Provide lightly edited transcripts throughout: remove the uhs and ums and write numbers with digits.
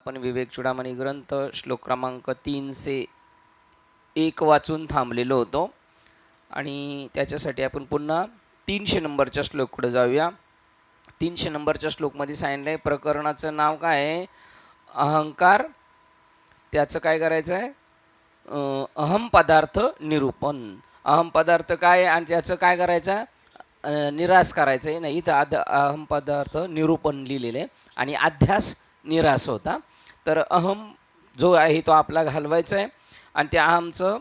आपण विवेक चूडामणी ग्रंथ श्लोक क्रमांक 301 वाचून थांबलेलो होतो आणि त्याच्यासाठी आपण पुन्हा 300 नंबरच्या श्लोककडे जाऊया. 300 नंबरच्या श्लोकमध्ये सांगितलं आहे प्रकरणाचं नाव काय आहे, अहंकार. त्याचं काय करायचं आहे, अहम पदार्थ निरूपण. अहम पदार्थ काय आणि त्याचं काय करायचं आहे, निराश करायचं आहे. नाही, इथं अहम पदार्थ निरूपण लिहिलेलं आहे आणि अध्यास निराश होता. तर अहम जो आहे तो आपला घालवायचा आहे आणि त्या अहमचं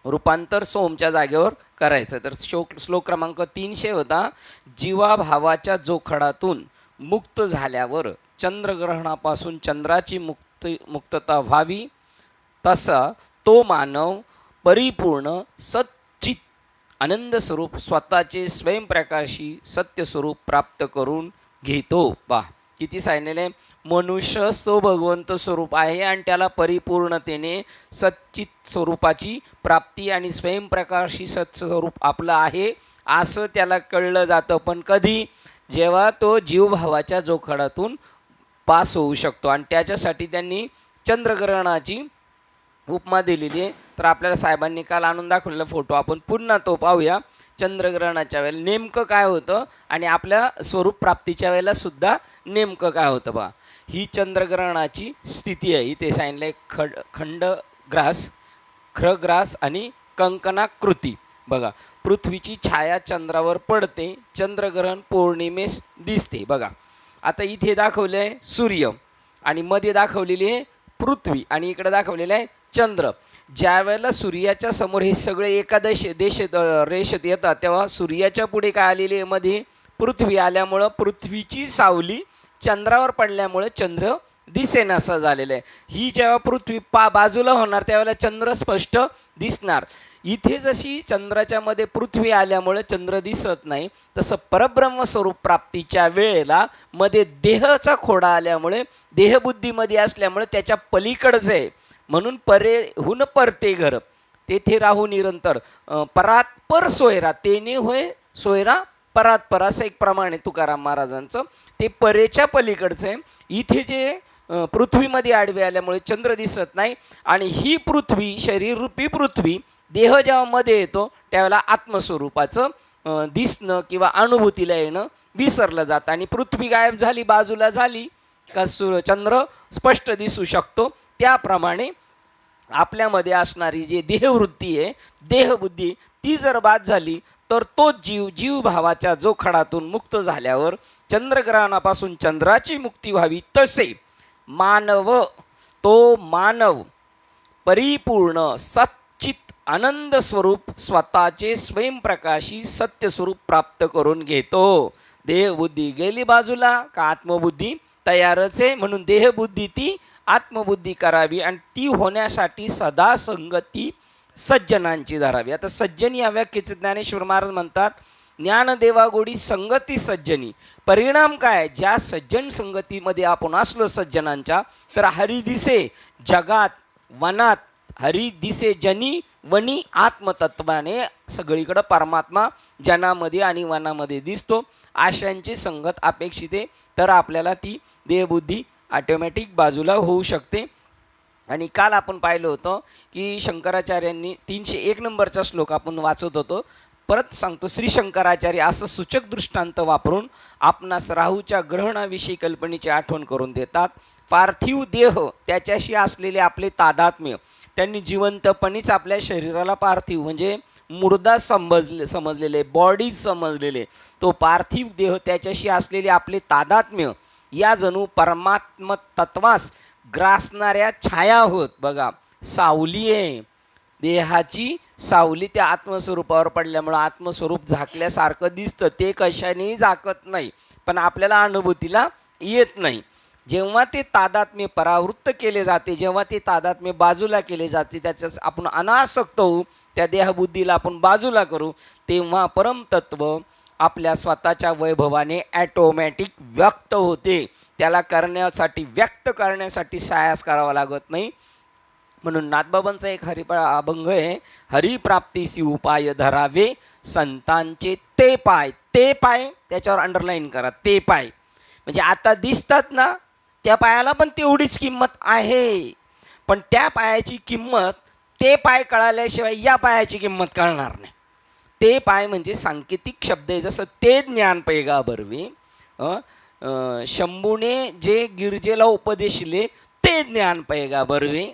रूपांतर सोमच्या जागेवर करायचं. तर श्लोक क्रमांक 300 होता, जीवाभावाच्या जोखडातून मुक्त झाल्यावर चंद्रग्रहणापासून चंद्राची मुक्तता व्हावी, तसा तो मानव परिपूर्ण सच्चित आनंद स्वरूप स्वतःचे स्वयंप्रकाशी सत्य स्वरूप प्राप्त करून घेतो. पहा किती सांगितलेले, मनुष्य तो भगवंत स्वरूप आहे आणि त्याला परिपूर्णतेने सच्चित स्वरूपाची प्राप्ती आणि स्वयंप्रकाशी सत्स्वरूप आपलं आहे असं त्याला कळलं जातं. पण कधी, जेव्हा तो जीवभावाच्या जोखडातून पास होऊ शकतो. आणि त्याच्यासाठी त्यांनी चंद्रग्रहणाची उपमा दिलेली आहे. तर आपल्याला साहेबांनी काल आणून दाखवलेला फोटो आपण पुन्हा तो पाहूया. चंद्रग्रहणाच्या वेळेला नेमकं काय होतं आणि आपल्या स्वरूप प्राप्तीच्या वेळेला सुद्धा नेमकं काय होतं. बा ही चंद्रग्रहणाची स्थिती आहे. इथे सांगितलं आहे खंडग्रास, खरग्रास आणि कंकणाकृती. बघा, पृथ्वीची छाया चंद्रावर पडते, चंद्रग्रहण पौर्णिमेस दिसते. बघा आता इथे दाखवलं आहे सूर्य आणि मध्ये दाखवलेली आहे पृथ्वी आणि इकडे दाखवलेलं आहे चंद्र. ज्या वेळेला सूर्याच्या समोर हे सगळे एका रेषेत येतात तेव्हा सूर्याच्या पुढे काय आलेली आहे, मध्ये पृथ्वी आल्यामुळं पृथ्वीची सावली चंद्रावर पडल्यामुळे चंद्र दिसेनासा झालेलं आहे. ही जेव्हा पृथ्वी बाजूला होणार त्यावेळेला चंद्र स्पष्ट दिसणार. इथे जशी चंद्राच्या मध्ये पृथ्वी आल्यामुळे चंद्र दिसत नाही, तसं परब्रह्म स्वरूप प्राप्तीच्या वेळेला मध्ये देहाचा खोडा आल्यामुळे देहबुद्धीमध्ये असल्यामुळे त्याच्या पलीकडचं आहे. म्हणून परेहून परते घर, तेथे राहू निरंतर परात पर सोयरा, तेने होय सोयरा परात पर, असं एक प्रमाण आहे तुकाराम महाराजांचं. ते परेच्या पलीकडचं आहे. इथे जे पृथ्वीमध्ये आडवे आल्यामुळे चंद्र दिसत नाही आणि ही पृथ्वी, शरीररूपी पृथ्वी, देह जेव्हा मध्ये येतो त्यावेळेला आत्मस्वरूपाचं दिसणं किंवा अनुभूतीला येणं विसरलं जातं आणि पृथ्वी गायब झाली, बाजूला झाली का चंद्र स्पष्ट दिसू शकतो. त्याप्रमाणे आपल्यामध्ये असणारी जी देहवृत्ती आहे, देहबुद्धी, ती जर बाद झाली तर तो जीवभावाच्या जोखडातून मुक्त झाल्यावर चंद्रग्रहणापासून चंद्राची मुक्ती व्हावी. तसे तो मानव परिपूर्ण सच्चित आनंद स्वरूप स्वतःचे स्वयंप्रकाशी सत्य स्वरूप प्राप्त करून घेतो. देहबुद्धी गेली बाजूला का आत्मबुद्धी तयारच आहे. म्हणून देहबुद्धी ती आत्मबुद्धी करावी आणि ती होण्यासाठी सदा संगती सज्जनांची धरावी. आता सज्जन या व्याख्येचे ज्ञानेश्वर महाराज म्हणतात, ज्ञानदेवागोडी संगती सज्जनी. परिणाम काय, ज्या सज्जन संगतीमध्ये आपण असलो सज्जनांच्या, तर हरी दिसे जगात वनात, हरी दिसे जनी वनी, आत्मतत्वाने सगळीकडं परमात्मा जनामध्ये आणि वनामध्ये दिसतो. आशांची संगत अपेक्षित आहे तर आपल्याला ती देहबुद्धी ऑटोमॅटिक बाजूला होऊ शकते. आणि काल आपण पाहिलं होतं की शंकराचार्यांनी 301 नंबरचा श्लोक आपण वाचत होतो. परत सांगतो, श्री शंकराचार्य असं सूचक दृष्टांत वापरून आपणास राहूच्या ग्रहणाविषयी कल्पनेची आठवण करून देतात. पार्थिव देह त्याच्याशी असलेले आपले तादात्म्य, त्यांनी जिवंतपणीच आपल्या शरीराला पार्थिव म्हणजे मुर्दा समजलेले, बॉडी समजलेले, तो पार्थिव देह त्याच्याशी असलेले आपले तादात्म्य या जणू परमात्म तत्वास ग्रासणाऱ्या छाया होत. बघा, सावली आहे, देहाची सावली त्या आत्मस्वरूपावर पडल्यामुळं आत्मस्वरूप झाकल्यासारखं दिसतं. ते कशानेही झाकत नाही पण आपल्याला अनुभूतीला येत नाही. जेव्हा ते तादात्म्य परावृत्त केले जाते, जेव्हा ते तादात्म्य बाजूला केले जाते, त्याच्यास आपण अनासक्त होऊ, त्या देहबुद्धीला आपण बाजूला करू, तेव्हा परमतत्व आपल्या स्वतःच्या वैभवाने ॲटोमॅटिक व्यक्त होते. त्याला व्यक्त करण्यासाठी सायास करावा लागत नाही. म्हणून नाथबाबांचा एक अभंग आहे, हरिप्राप्तीसी उपाय धरावे संतांचे ते पाय. ते पाय त्याच्यावर अंडरलाईन करा, ते पाय म्हणजे आता दिसतात ना, त्या पायाला पण तेवढीच किंमत आहे, पण त्या पायाची किंमत ते पाय कळाल्याशिवाय या पायाची किंमत कळणार नाही. ते पाय म्हणजे सांकेतिक शब्द आहे. जसं ते ज्ञान पैगा बरवी, शंभूने जे गिरजेला उपदेशले ते ज्ञान पैगा बरवी.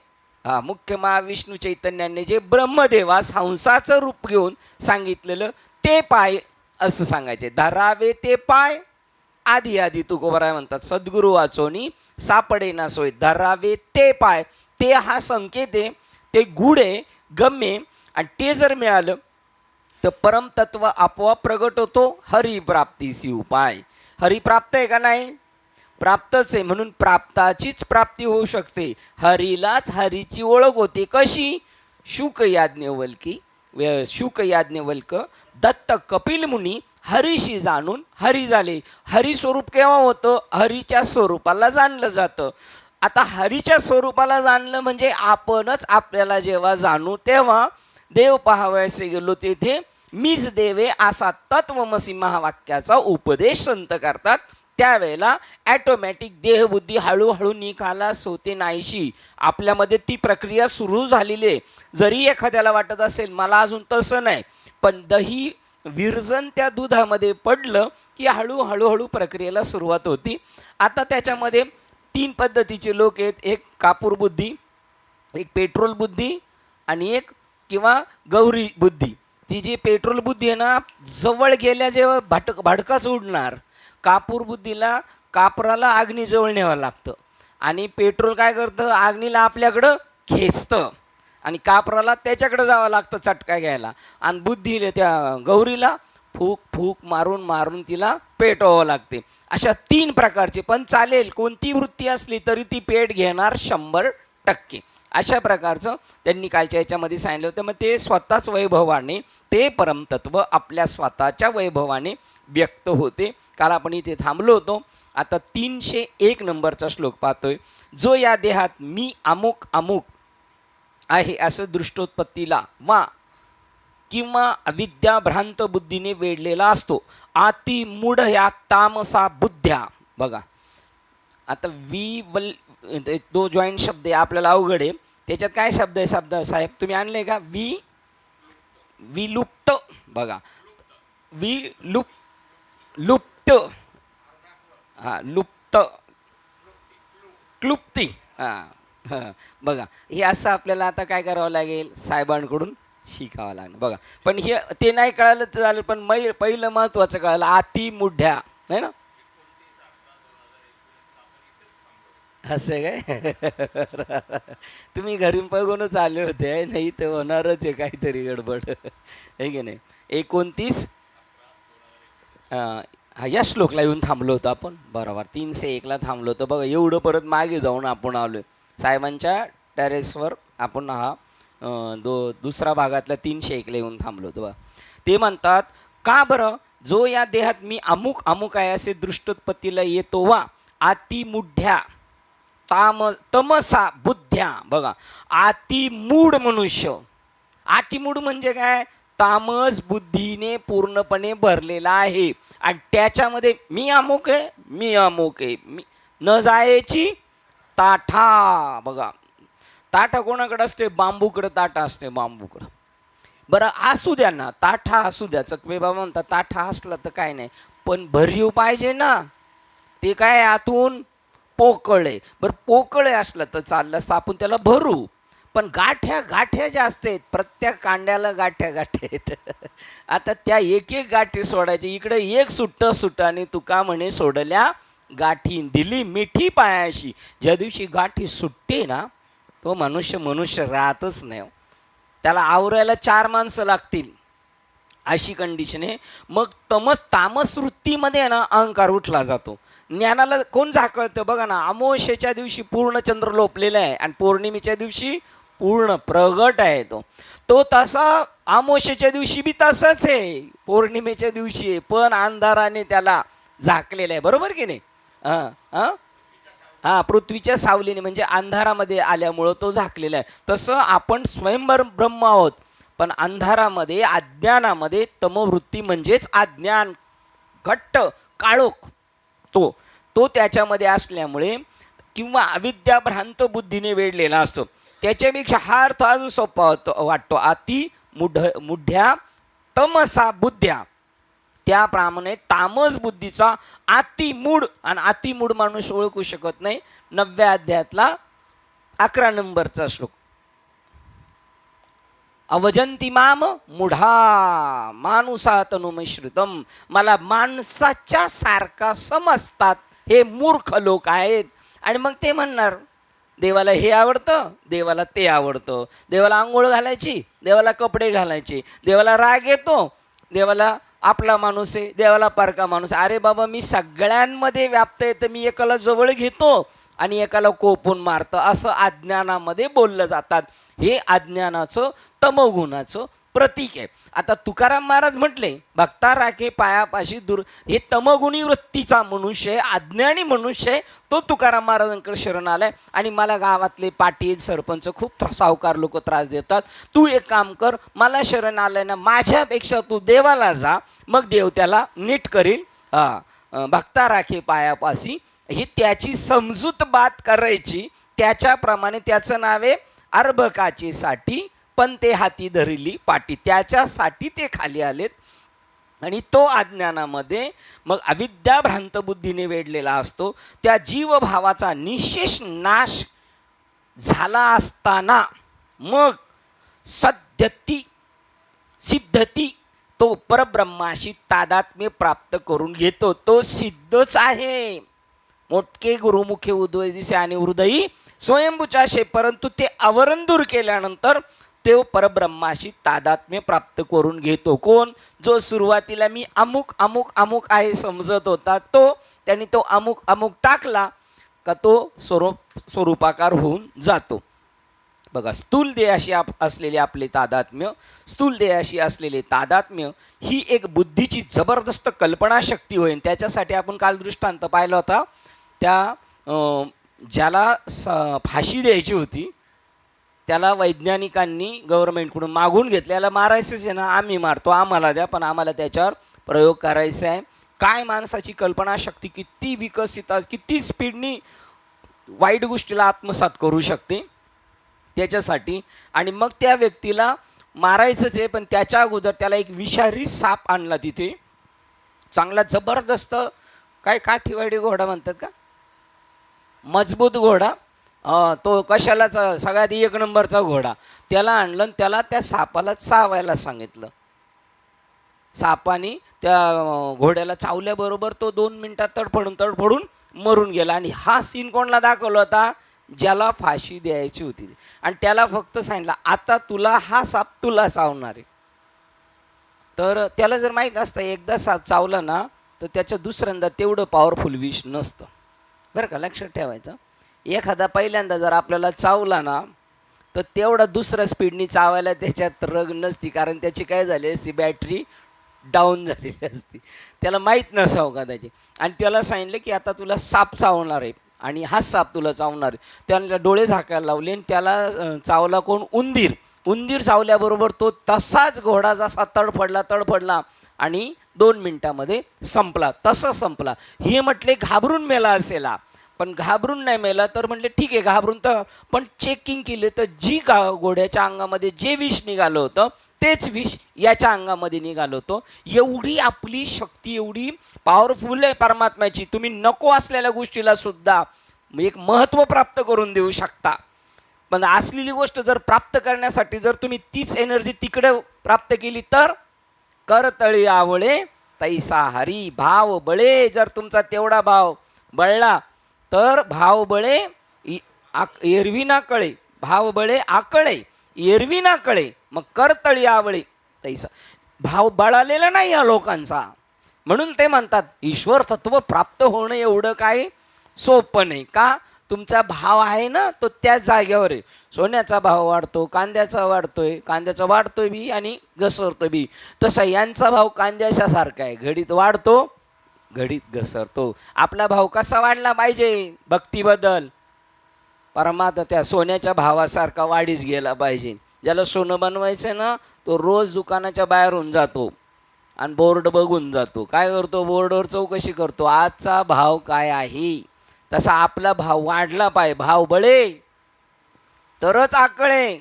मुख्य महाविष्णू चैतन्याने जे ब्रह्मदेवास हंसाचं रूप घेऊन सांगितलेलं ते पाय असं सांगायचे. धरावे ते पाय आधी आधी तुकोबराय म्हणतात, सद्गुरू वाचोनी सापडे ना सोय. धरावे ते पाय, ते हा संकेत आहे, ते गुढ आहे, गम्य, आणि ते जर मिळालं तर परमतत्व आपोआप प्रगट होतो. हरिप्राप्तीसी उपाय. हरिप्राप्त आहे का नाही? प्राप्तच आहे. म्हणून प्राप्ताचीच प्राप्ती होऊ शकते. हरीलाच हरीची ओळख होते. कशी? शुक याज्ञवल्क दत्त कपिल मुनी हरीशी जाणून हरी झाले. हरी स्वरूप केव्हा होतं? हरीच्या स्वरूपाला जाणलं जातं. आता हरीच्या स्वरूपाला जाणलं म्हणजे आपणच आपल्याला जेव्हा जाणू, तेव्हा देव पाहावयाचे गेलो तेथे मीच देवे असा तत्वमसी महावाक्याचा उपदेश संत करतात. त्यावेळेला ॲटोमॅटिक देहबुद्धी हळूहळू निकालास होते नाहीशी. आपल्यामध्ये ती प्रक्रिया सुरू झालेली आहे. जरी एखाद्याला वाटत असेल मला अजून तसं नाही, पण दही विरजन त्या दुधामध्ये पडलं की हळूहळू प्रक्रियेला सुरुवात होती. आता त्याच्यामध्ये 3 पद्धतीचे लोक आहेत. एक कापूर बुद्धी, एक पेट्रोल बुद्धी, आणि एक किंवा गौरी बुद्धी. ती जी पेट्रोल बुद्धी आहे ना, जवळ गेल्या जेव्हा भाडकाच उडणार. कापूर बुद्धीला कापराला अग्नीजवळ न्यावं लागतं, आणि पेट्रोल काय करतं? अग्नीला आपल्याकडं खेचतं, आणि कापराला त्याच्याकडे जावं लागतं चटका घ्यायला. आणि बुद्धीला, त्या गौरीला फूक फूक मारून मारून तिला पेटवावं लागते. अशा 3 प्रकारचे. पण चालेल, कोणती वृत्ती असली तरी ती पेट घेणार 100%. अशा प्रकारचं त्यांनी कालच्या याच्यामध्ये सांगितलं होतं. मग ते स्वतःच वैभवाने, ते परमतत्व आपल्या स्वतःच्या वैभवाने व्यक्त होते. काल आपण इथे थांबलो होतो. आता 301 नंबरचा श्लोक पाहतोय. जो या देहात मी अमुक अमुक आहे असं दृष्टोत्पत्तीला वा किंवा अविद्या भ्रांत बुद्धीने वेढलेला असतो. आती मूढ या तामसा बुद्ध्या. बघा आता तो जॉईंट शब्द आहे, आपल्याला अवघड आहे. त्याच्यात काय शब्द आहे? शब्द साहेब तुम्ही आणले का? विलुप्त. बघा लुप्त, लुप्त, क्लुप्ती. बघा हे असं आपल्याला आता काय करावं लागेल? साहेबांकडून शिकावं लागणार. बघा पण हे ते नाही कळालं तर झालं, पण पहिलं महत्त्वाचं कळालं. आती मुढ्या आहे ना. असं काय? तुम्ही घरी बघूनच आले होते, नाही तर होणारच आहे काहीतरी गडबड, आहे की नाही. 29 या श्लोकला येऊन थांबलो होतो आपण. बरोबर 301ला थांबलो होतो. बघा एवढं परत मागे जाऊन आपण आलो साहेबांच्या टेरेसवर. आपण दुसरा भागातला 301ला येऊन थांबलो होतो. बघा ते म्हणतात का बरं? जो या देहात मी अमुक अमुक आहे असे दृष्टोत्पत्तीला येतो वा अतिमुढ्या तमसा बुद्ध्या. बघा अतिमूढ मनुष्य. अतिमूढ म्हणजे काय? तामस बुद्धीने पूर्णपणे भरलेला आहे, आणि त्याच्यामध्ये मी अमुक आहे, मी अमुक आहे, मी न जायची ताठा. बघा ताठा कोणाकडे असते? बांबूकडं ताठा असते, बांबूकडं. बरं असू द्या ना, ताठा असू द्या. चकवे बाबा म्हणतात ताठा असला तर काय नाही, पण भरीव पाहिजे ना. ते काय आतून पोकळे. बरं पोकळे असलं तर चाललं असतं, आपण त्याला भरू. पण गाठ्या ज्या असतात, प्रत्येक कांड्याला गाठ्या आहेत. आता त्या एक एक गाठी सोडायची. इकडे एक सुट्ट आणि तुका म्हणे सोडल्या गाठी दिली मिठी पायाशी. ज्या दिवशी गाठी सुटते ना, तो मनुष्य राहतच नाही. त्याला आवरायला 4 माणसं लागतील, अशी कंडिशन आहे. मग तामस वृत्तीमध्ये ना अहंकार उठला जातो. ज्ञानाला कोण झाकळतं? बघा ना, अमावस्येच्या दिवशी पूर्ण चंद्र लोपलेला आहे, आणि पौर्णिमेच्या दिवशी पूर्ण प्रगट आहे. तो तसा अमावस्येच्या दिवशी बी तसाच आहे, पौर्णिमेच्या दिवशी आहे, पण अंधाराने त्याला झाकलेलं आहे. बरोबर की नाही? पृथ्वीच्या सावलीने म्हणजे अंधारामध्ये आल्यामुळं तो झाकलेला आहे. तसं आपण स्वयंभर ब्रह्म आहोत, पण अंधारामध्ये, अज्ञानामध्ये तमवृत्ती म्हणजेच अज्ञान, घट्ट काळोख, तो त्याच्यामध्ये असल्यामुळे किंवा अविद्याभ्रांत बुद्धीने वेढलेला असतो. त्याच्यापेक्षा हा अर्थ अजून सोपा वाटतो. अति मुढ्या तमसा बुद्ध्या, त्याप्रमाणे तामस बुद्धीचा अतिमूढ, आणि अतिमूढ माणूस ओळखू शकत नाही. 9व्या अध्यायातला 11 नंबरचा श्लोक. अवजंती माम मुढा मानुसा तनुमिश्रितम, मला माणसाच्या सारखा समजतात हे मूर्ख लोक आहेत. आणि मग ते म्हणणार देवाला हे आवडतं, देवाला ते आवडतं, देवाला आंघोळ घालायची, देवाला कपडे घालायचे, देवाला राग येतो, देवाला आपला माणूस आहे, देवाला परका माणूस. अरे बाबा, मी सगळ्यांमध्ये व्याप्त आहे, तर मी एकाला जवळ घेतो आणि एकाला कोपून मारतं, असं अज्ञानामध्ये बोललं जातात. हे अज्ञानाचं तमोगुणाचं प्रतीक आहे. आता तुकाराम महाराज म्हटले, भक्ता राखे पायापाशी दूर, हे तमगुणी वृत्तीचा मनुष्य आहे, अज्ञानी मनुष्य आहे, तो तुकाराम महाराजांकडे शरण आलाय. आणि मला गावातले पाटील सरपंच खूप सावकार लोक त्रास देतात. तू एक काम कर, मला शरण आलाय ना, माझ्यापेक्षा तू देवाला जा, मग देव त्याला नीट करील. भक्ता राखे पायापाशी, ही त्याची समजूत बात करायची. त्याच्याप्रमाणे त्याचं नाव आहे अर्भकाची साठी, पण ते हाती धरली पाटी, त्याच्यासाठी ते खाली आलेत. आणि तो अज्ञानामध्ये मग अविद्याभ्रांत बुद्धीने वेढलेला असतो. त्या जीवभावाचा निशेष नाश झाला असताना मग सद्यती सिद्धती, तो परब्रह्माशी तादात्म्य प्राप्त करून घेतो. तो सिद्धच आहे. मोठके गुरुमुखे उद्वय दिसे आणि हृदयी स्वयंभूचाशे, परंतु ते आवरण दूर केल्यानंतर ते परब्रह्माशी तादात्म्य प्राप्त करून घेतो. कोण? जो सुरुवातीला मी अमुक अमुक अमुक आहे समजत होता, तो त्यांनी तो अमुक अमुक टाकला का तो स्वरूपाकार होऊन जातो. बघा, स्थूल देहाशी असलेले आपले तादात्म्य, स्थूल देहाशी असलेले तादात्म्य ही एक बुद्धीची जबरदस्त कल्पनाशक्ती होईल. त्याच्यासाठी आपण काल दृष्टांत पाहिला होता. त्या ज्याला फाशी द्यायची होती त्याला वैज्ञानिकांनी गव्हर्नमेंटकडून मागून घेतल्याला मारायचंच आहे ना, आम्ही मारतो, आम्हाला द्या, पण आम्हाला त्याच्यावर प्रयोग करायचा आहे. काय माणसाची कल्पनाशक्ती किती विकसित, किती स्पीडनी वाईट गोष्टीला आत्मसात करू शकते त्याच्यासाठी. आणि मग त्या व्यक्तीला मारायचंच आहे, पण त्याच्या अगोदर त्याला एक विषारी साप आणला तिथे, चांगला जबरदस्त, काय काठीवाडी घोडा म्हणतात का, मजबूत घोडा, तो कशालाच सगळ्यात 1 नंबरचा घोडा, त्याला आणलं आणि त्याला त्या सापाला चावायला सांगितलं. सापाने त्या घोड्याला चावल्याबरोबर तो 2 मिनिटात तडफडून मरून गेला. आणि हा सीन कोणाला दाखवला होता? ज्याला फाशी द्यायची होती. आणि त्याला फक्त सांगितलं, आता तुला हा साप तुला चावणार आहे. तर त्याला जर माहीत असतं एकदा साप चावला ना तर त्याचं दुसऱ्यांदा तेवढं पॉवरफुल विष नसतं, बरं का, लक्षात ठेवायचं. एखादा पहिल्यांदा जर आपल्याला चावला ना तर तेवढा दुसऱ्या स्पीडनी चावायला त्याच्यात रग नसती, कारण त्याची काय झाली असती, बॅटरी डाऊन झालेली असती. त्याला माहीत नसावं का त्याची. आणि त्याला सांगितलं की आता तुला साप चावणार आहे आणि हा साप तुला चावणार आहे. त्याला डोळे झाकायला लावले आणि त्याला चावला कोण? उंदीर. उंदीर चावल्याबरोबर तो तसाच घोडा जसा तडफडला आणि 2 मिनिटामध्ये संपला. तसं संपला. हे म्हटले घाबरून मेला असेल, पण घाबरून नाही मेला. तर म्हटले ठीक आहे, घाबरून तर, पण चेकिंग केले तर घोड्याच्या अंगामध्ये जे विष निघालं होतं तेच विष याच्या अंगामध्ये निघालं होतं. एवढी आपली शक्ती, एवढी पॉवरफुल आहे परमात्म्याची. तुम्ही नको असलेल्या गोष्टीला सुद्धा एक महत्त्व प्राप्त करून देऊ शकता. पण असलेली गोष्ट जर प्राप्त करण्यासाठी जर तुम्ही तीच एनर्जी तिकडे प्राप्त केली तर करतळी आवळे तैसा हरी भाव बळे. जर तुमचा तेवढा भाव बळला तर भाव बळे एरवी ना कळे, भाव बळे आकळे एरवी ना कळे, मग करतळी आवळे तैसा. भाव बळालेला नाही या लोकांचा, म्हणून ते म्हणतात ईश्वर तत्व प्राप्त होणं एवढं काय सोपं नाही. का? तुमचा भाव आहे ना तो त्याच जागेवर आहे. सोन्याचा भाव वाढतो, कांद्याचा वाढतोय बी आणि घसरतो बी. तसा यांचा भाव कांद्याच्या सारखा आहे, घडीत वाढतो घडीत घसरतो. आपला भाव कसा वाढला पाहिजे? भक्तीबद्दल परमात्मा त्या सोन्याच्या भावासारखा वाढीच गेला पाहिजे. ज्याला सोनं बनवायचं ना तो रोज दुकानाच्या बाहेरून जातो आणि बोर्ड बघून जातो. काय करतो? बोर्डवर चौकशी करतो, आजचा भाव काय आहे. तसा आपला भाव वाढला पाहिजे. भाव बळे तरच आकळे,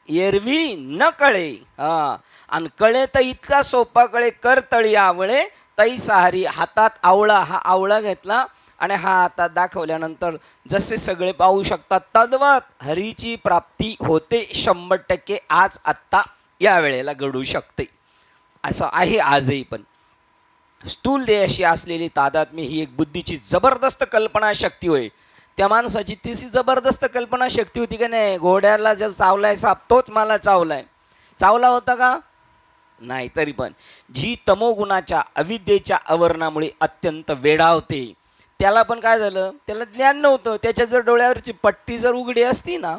एरवी न कळे. आणि कळे तर इतका सोपा कळे, कर तळी आवळे तै सहारी. हातात आवळा, हा आवळा घेतला आणि हा हातात दाखवल्यानंतर जसे सगळे पाहू शकतात तद्वत हरीची प्राप्ती होते 100%. आज आत्ता या वेळेला घडू शकते. असं आहे आजही. पण स्थूल देहाशी असलेली तादात्म्य ही एक बुद्धीची जबरदस्त कल्पना शक्ती होय. त्या माणसाची तिची जबरदस्त कल्पना शक्ती होती का नाही. घोड्याला जर चावलाय साप तोच मला चावलाय, चावला होता का नाही. तरी पण जी तमोगुणाच्या अविद्येच्या आवरणामुळे अत्यंत वेडावते, त्याला पण काय झालं, त्याला ज्ञान नव्हतं. त्याच्या जर डोळ्यावरची पट्टी जर उघडी असती ना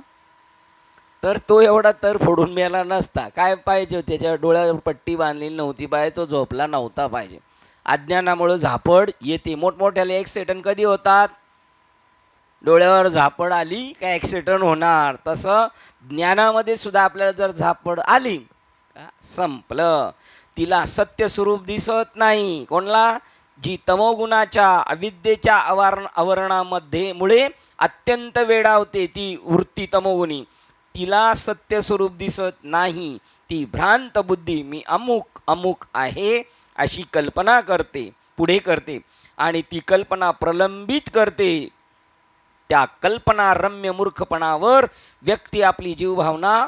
तर तो एवढा तर फोडून मेला नसता. काय पाहिजे, त्याच्या डोळ्यावर पट्टी बांधलेली नव्हती पाहिजे, तो झोपला नव्हता पाहिजे. अज्ञानामुळं झापड येते. मोठमोठ्याला ॲक्सिडेंट कधी होतात, डोळ्यावर झापड आली का ॲक्सिडेंट होणार. तसं ज्ञानामध्ये सुद्धा आपल्याला जर झापड आली का संपलं. तिला सत्य स्वरूप दिसत नाही. कोणला, जी तमोगुणाच्या अविद्येच्या आवरणामध्ये मुळे अत्यंत वेडावते ती वृत्ती तमोगुणी, तिला सत्य स्वरूप दिसत नाही. ती भ्रांत बुद्धी मी अमुक अमुक आहे अशी कल्पना करते, पुढे करते आणि ती कल्पना प्रलंबित करते. त्या कल्पना रम्य मूर्खपणावर व्यक्ती आपली जीवभावना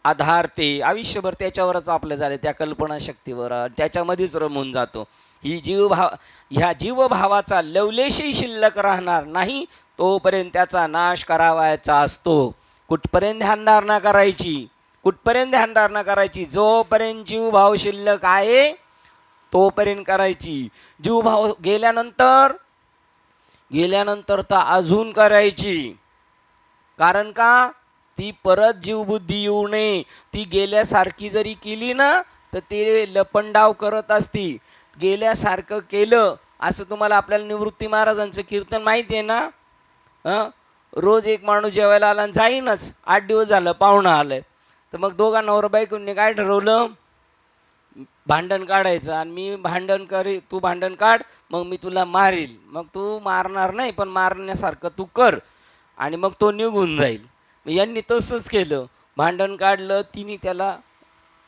आधारते. आयुष्यभर त्याच्यावरच आपलं झालं, त्या कल्पना शक्तीवर, त्याच्यामध्येच रमून जातो. ह्या जीवभावाचा लवलेशही शिल्लक राहणार नाही तोपर्यंत त्याचा नाश करावायचा असतो. कुठपर्यंत ध्यानधारणा करायची, कुठपर्यंत ध्यानधारणा करायची, जोपर्यंत जीवभाव शिल्लक आहे तोपर्यंत करायची. जीवभाव गेल्यानंतर तर अजून करायची. कारण का, ती परत जीवबुद्धी येऊ नये. ती गेल्यासारखी जरी केली ना तर ते लपंडाव करत असती. गेल्यासारखं केलं असं तुम्हाला आपल्याला निवृत्ती महाराजांचं कीर्तन माहिती आहे ना. रोज एक माणूस जेवायला आला आणि जाईनच. 8 दिवस झालं पाहुणं आलंय, तर मग दोघा नवरा बायकोंनी काय ठरवलं, भांडण काढायचं. आणि मी भांडण तू भांडण काढ, मग मी तुला मारील. मग तू मारणार नाही पण मारण्यासारखं तू कर आणि मग तो निघून जाईल. यांनी तसंच केलं, भांडण काढलं.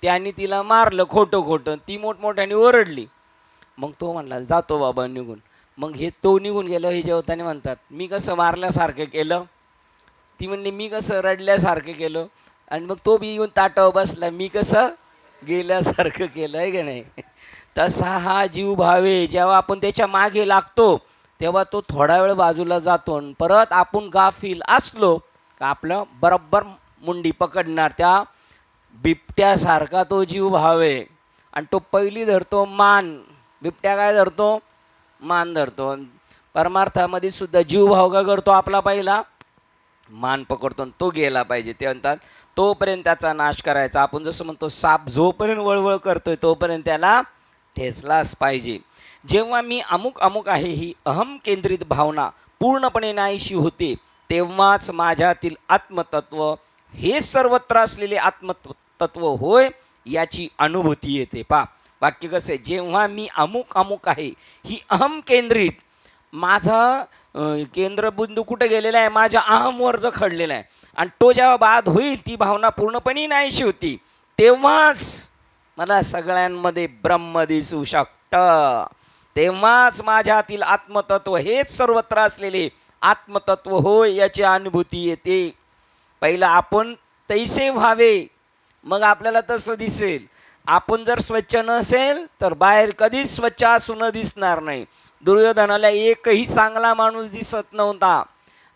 त्याने तिला मारलं खोटं खोटं. ती मोठमोठ्याने ओरडली. मग तो म्हणला जातो बाबा निघून. मग तो निघून गेलं. हे जेवताना म्हणतात मी कसं मारल्यासारखं केलं. ती म्हणली मी कसं रडल्यासारखं केलं. आणि मग तो बी येऊन ताटावर बसला, मी कसं गेल्यासारखं केलं आहे का नाही. तसा हा जीव भावे जेव्हा आपण त्याच्या मागे लागतो तेव्हा तो थोडा वेळ बाजूला जातो. परत आपण गाफील असलो का आपलं बरोबर मुंडी पकडणार. त्या बिबट्यासारखा तो जीव भावे. आणि तो पहिली धरतो मान. बिबट्या काय धरतो, मान धरतो. परमार्थामध्ये सुद्धा जीवभाव का करतो, आपला पहिला मान पकडतो. तो गेला पाहिजे. ते म्हणतात तोपर्यंत त्याचा नाश करायचा. आपण जसं म्हणतो साप जोपर्यंत वळवळ करतोय तोपर्यंत त्याला ठेचलाच पाहिजे. जेव्हा मी अमुक अमुक आहे ही अहम केंद्रित भावना पूर्णपणे नाहीशी होते तेव्हाच माझ्यातील आत्मतत्व हे सर्वत्र असलेले आत्मतत्व होय याची अनुभूती येते. वाक्य कसं आहे, जेव्हा मी अमुक अमुक आहे ही अहम केंद्रित, माझा केंद्रबिंदू कुठे गेलेला आहे, माझ्या अहमवर जो खडलेला आहे. आणि तो जेव्हा बाद होईल, ती भावना पूर्णपणे नाहीशी होती तेव्हाच मला सगळ्यांमध्ये ब्रह्म दिसू शकतं. तेव्हाच माझ्यातील आत्मतत्व हेच सर्वत्र असलेले आत्मतत्व होय याची अनुभूती येते. पहिला आपण तैसे व्हावे मग आपल्याला तसं दिसेल. आपण जर स्वच्छ नसेल तर बाहेर कधीच स्वच्छ असून दिसणार नाही. दुर्योधनाला एकही चांगला माणूस दिसत नव्हता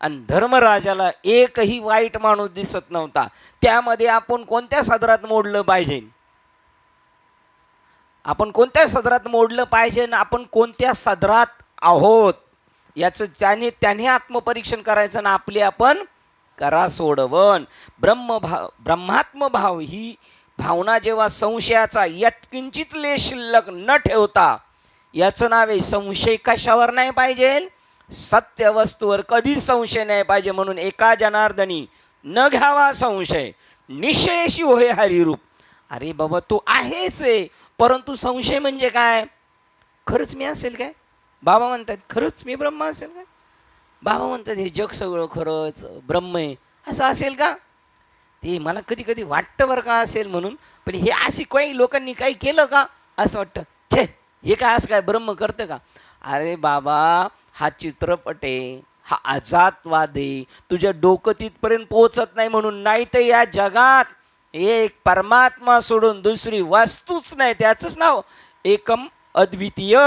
आणि धर्मराजाला एकही वाईट माणूस दिसत नव्हता. त्यामध्ये आपण कोणत्या सदरात मोडलं पाहिजे, आपण कोणत्या सदरात मोडलं पाहिजे ना आपण कोणत्या सदरात आहोत याचं त्याने आत्मपरीक्षण करायचं ना आपली आपण करा सोडवण. ब्रह्मात्म भाव ही भावना जेव्हा संशयाचा यत्किंचित लेश शिल्लक न ठेवता, याचं नाव आहे संशय. कशावर नाही पाहिजे, सत्य वस्तूवर कधीच संशय नाही पाहिजे. म्हणून एका जनार्दनी न घ्यावा संशय, निशेषी होय हरिरूप. अरे बाबा तो आहेच आहे, परंतु संशय म्हणजे काय, खरंच मी असेल काय. बाबा म्हणतात खरंच मी ब्रह्म असेल काय, बाबा म्हणतात हे जग सगळं खरंच ब्रह्म आहे, असं असेल का? ते मला कधी कधी वाटतं बरं का असेल म्हणून, पण हे अशी काही लोकांनी काही केलं का असं वाटतं. छे, हे काय असं काय ब्रह्म करतं का? अरे बाबा, हा चित्रपट आहे, हा अजातवाद आहे, तुझ्या डोकं तिथपर्यंत पोहोचत नाही म्हणून. नाही तर या जगात एक परमात्मा सोडून दुसरी वस्तूच नाही, त्याचंच नाव एकम अद्वितीय.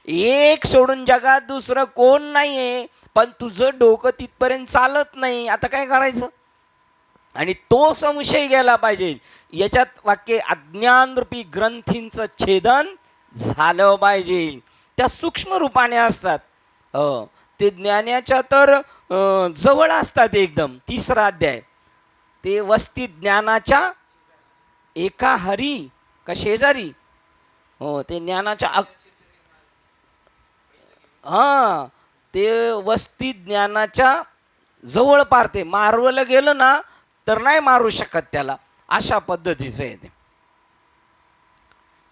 एक सोडून जगात दुसरं कोण नाही आहे, पण तुझं डोकं तिथपर्यंत चालत नाही. आता काय करायचं? आणि तो संशय गेला पाहिजे. याच्यात वाक्य अज्ञानरूपी ग्रंथींचं छेदन झालं पाहिजे. त्या सूक्ष्म रूपाने असतात, ते ज्ञानाच्या तर जवळ असतात एकदम. 3रा अध्याय, ते वस्ती ज्ञानाच्या एका हरी का शेजारी, हो ते ज्ञानाच्या हां, ते वस्ती ज्ञानाच्या जवळ पारते. मारवलं गेलं ना तर नाही मारू शकत त्याला, अशा पद्धतीचं आहे ते.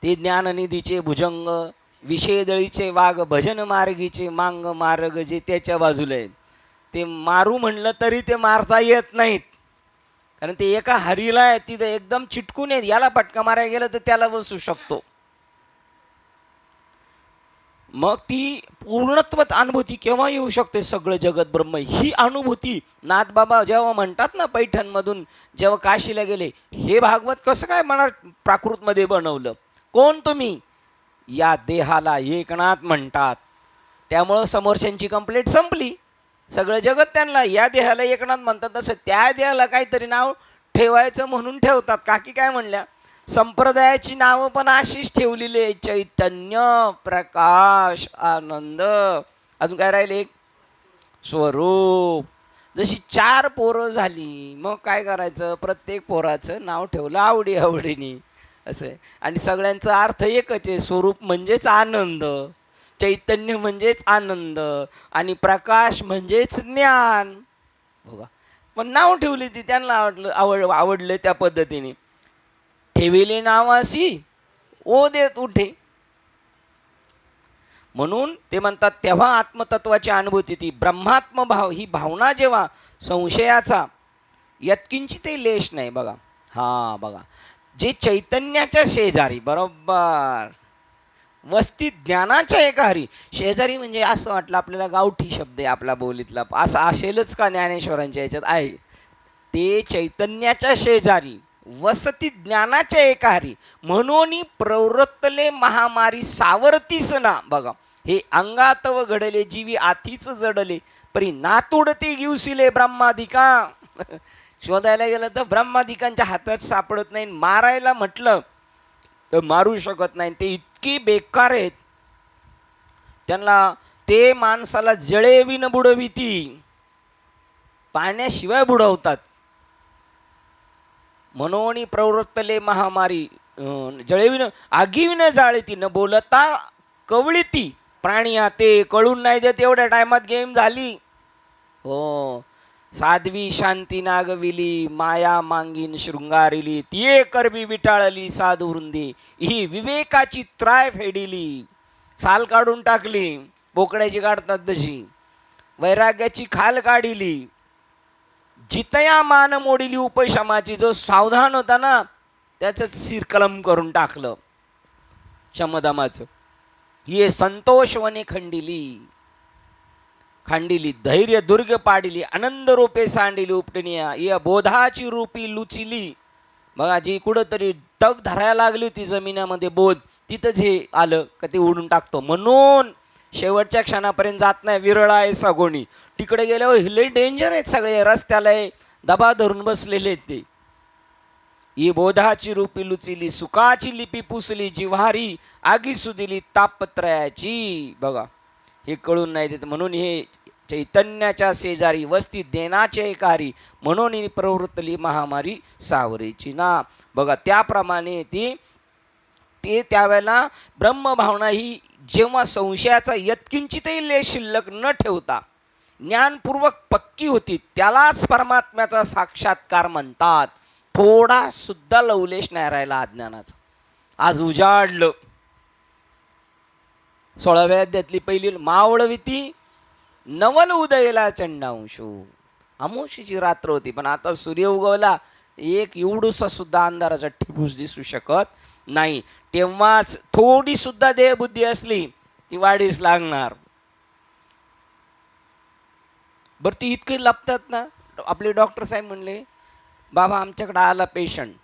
ते ज्ञाननिधीचे भुजंग, विषयदळीचे वाघ, भजन मार्गीचे मांग मार्ग जे त्याच्या बाजूला आहेत, ते मारू म्हणलं तरी ते मारता येत नाहीत. कारण ते एका हरीला आहे, तिथं एकदम चिटकून येत. याला पटका मारायला गेलं तर त्याला बसू शकतो. मग ती पूर्णत्वात अनुभूती केव्हा येऊ शकते? सगळं जगत ब्रह्म, ही अनुभूती नाथबाबा जेव्हा म्हणतात ना पैठणमधून जेव्हा काशीला गेले, हे भागवत कसं काय मनात प्राकृतमध्ये बनवलं? कोण तुम्ही? या देहाला एकनाथ म्हणतात. त्यामुळं समोरच्यांची कंप्लेंट संपली. सगळं जगत त्यांना या देहाला एकनाथ म्हणतात, तसं त्या देहाला काहीतरी नाव ठेवायचं म्हणून ठेवतात. काकी काय म्हणल्या? संप्रदायाची नावं पण अशीच ठेवलेली आहे, चैतन्य, प्रकाश, आनंद, अजून काय राहिले? एक स्वरूप. जशी 4 पोरं झाली, मग काय करायचं? प्रत्येक पोराचं नाव ठेवलं आवडी आवडीने, असं आहे. आणि सगळ्यांचा अर्थ एकच आहे, स्वरूप म्हणजेच आनंद, चैतन्य म्हणजेच आनंद, आणि प्रकाश म्हणजेच ज्ञान. बघा, पण नाव ठेवली ती त्यांना आवडलं त्या पद्धतीने. ठेविले नावासी ओ देत उठे. म्हणून ते म्हणतात तेव्हा आत्मतत्वाची अनुभूती, ती ब्रह्मात्म भाव, ही भावना जेव्हा संशयाचा यत्किंचितही लेश नाही. बघा, हा बघा, जे चैतन्याच्या शेजारी, बरोबर वस्ती ज्ञानाच्या एका हरी. शेजारी म्हणजे असं वाटलं आपल्याला गावठी शब्द आहे आपला बोलीतला, असं असेलच का? ज्ञानेश्वरांच्या याच्यात आहे. ते चैतन्याच्या शेजारी वसती ज्ञानाच्या एका हरी, म्हणून प्रवृत्तले महामारी सावरतीस ना. बघा, हे अंगात व घडले जीवी आथीच जडले, परी नातुडते घेऊसिले ब्रह्मादिका. शोधायला गेलं तर ब्रह्मादिकांच्या हातात सापडत नाही. मारायला म्हटलं तर मारू शकत नाही, ते इतकी बेकार आहेत. त्यांना ते माणसाला जळेविन बुडविती, पाण्याशिवाय बुडवतात. म्हणून प्रवृत्तले महामारी जळेविन आगीविन जाळीती, न बोलता कवळीती प्राणी आते. कळून नाही देत एवढ्या टायमात गेम झाली. हो, साध्वी शांती नागविली, माया मांगीन शृंगारिली, तिये करवी विटाळली साधू वृंदी, ही विवेकाची त्राय फेडिली. साल काढून टाकली, बोकड्याची काढतात तशी. वैराग्याची खाल काढिली, जितया मान मोडिली उपशमाची. जो सावधान होता ना त्याचंच सिरकलम करून टाकलं शमदमाचं. ये संतोषवने खांडिली, धैर्य दुर्ग पाडिली, आनंद रूपे सांडिली उपटनिया, या बोधाची रूपी लुचिली. बघा, जी कुठंतरी तग धरायला लागली होती जमिनामध्ये बोध, तिथंच हे आलं का ते उडून टाकतो. म्हणून शेवटच्या क्षणापर्यंत जात नाही. विरळ आहे सगोणी. तिकडे गेल्यावर हिले डेंजर आहेत सगळे, रस्त्याला दबा धरून बसलेले आहेत ते. ही बोधाची रूपी लुचिली, सुखाची लिपी पुसली, जिव्हारी आगी सुदिली तापत्रयाची. बघा, हे कळून नाही देत. म्हणून हे चैतन्याच्या शेजारी वस्ती देनाचे एकारी, म्हणून प्रवृत्तली महामारी सावरेची ना. बघा, त्याप्रमाणे ते त्यावेळेला ब्रह्मभावना ही जेव्हा संशयाचा यत्किंचितही लेश शिल्लक न ठेवता ज्ञानपूर्वक पक्की होती, त्यालाच परमात्म्याचा साक्षात्कार म्हणतात. थोडा सुद्धा लवलेश नाही राहिला अज्ञानाचा. आज उजाडलं. 16व्या अध्यायातली पहिली मावळविती नवल उदयला चंडांशू. अमावस्येची रात्र होती, पण आता सूर्य उगवला, एक एवढूसा सुद्धा अंधाराचा ठिपूस दिसू शकत नाही. तेव्हाच थोडी सुद्धा देहबुद्धी असली ती वाढीस लागणार. बरं ती इतके लपतात ना. आपले डॉक्टर साहेब म्हणले, बाबा आमच्याकडे आला पेशंट,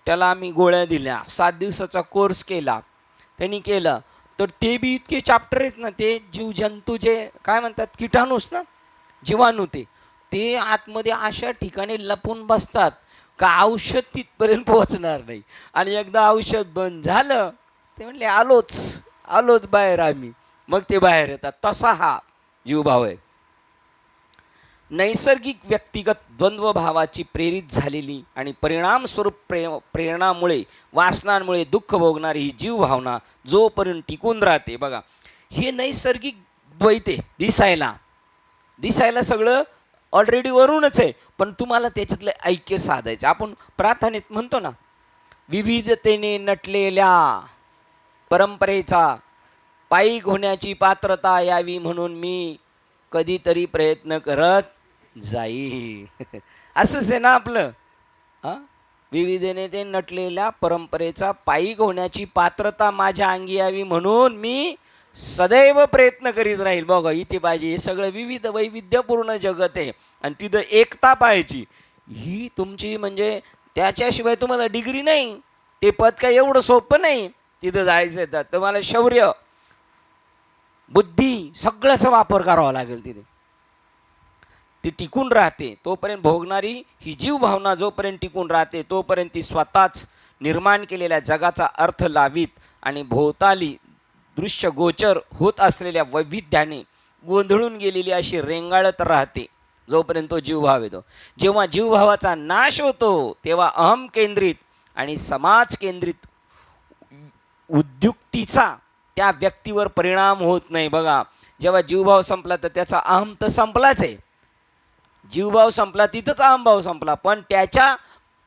त्याला आम्ही गोळ्या दिल्या, 7 दिवसाचा कोर्स केला, त्यांनी केलं, तर ते बी इतके चॅप्टर आहेत ना, ते जीवजंतू जे काय म्हणतात, किटाणूस ना, जीवाणू, ते आतमध्ये अशा ठिकाणी लपून बसतात का औषध तिथपर्यंत पोहोचणार नाही. आणि एकदा औषध बंद झालं ते म्हणले आलोच बाहेर आम्ही, मग ते बाहेर येतात. तसा हा जीवभाव आहे. नैसर्गिक व्यक्तिगत द्वंद्वभावाची प्रेरित झालेली आणि परिणामस्वरूप प्रेरणामुळे वासनांमुळे दुःख भोगणारी ही जीवभावना जोपर्यंत टिकून राहते, बघा हे नैसर्गिक द्वैते दिसायला सगळं ऑलरेडी वरूनच आहे, पण तुम्हाला त्याच्यातलं ऐक्य साधायचं. आपण प्रार्थनेत म्हणतो ना, विविधतेने नटलेल्या परंपरेचा पायीक होण्याची पात्रता यावी म्हणून मी कधीतरी प्रयत्न करत जाईल. असंच आहे ना आपलं. विविधतेने ते नटलेल्या परंपरेचा पायीक होण्याची पात्रता माझ्या अंगी यावी म्हणून मी सदैव प्रयत्न करीत राहील. बघा इथे पाहिजे, हे सगळं विविध वैविध्यपूर्ण जगत आहे आणि तिथं एकता पाहिजे. ही तुमची म्हणजे त्याच्याशिवाय तुम्हाला डिग्री नाही, ते पद काय एवढं सोपं नाही. तिथं जायचं आहे तर तुम्हाला शौर्य, बुद्धी सगळ्याचा वापर करावा लागेल. तिथे ती टिकून राहते तोपर्यंत, भोगणारी ही जीव भावना जोपर्यंत टिकून राहते तोपर्यंत ती स्वतःच निर्माण केलेल्या जगाचा अर्थ लावीत आणि भोवताली दृश्य गोचर होत असलेल्या वैविध्याने गोंधळून गेलेली अशी रेंगाळत राहते जोपर्यंत तो जीवभाव येतो. जेव्हा जीवभावाचा नाश होतो तेव्हा अहम केंद्रित आणि समाज केंद्रित उद्युक्तीचा त्या व्यक्तीवर परिणाम होत नाही. बघा जेव्हा जीवभाव संपला तर त्याचा अहम तर संपलाच आहे. जीवभाव संपला तिथंच अहमभाव संपला, पण त्याच्या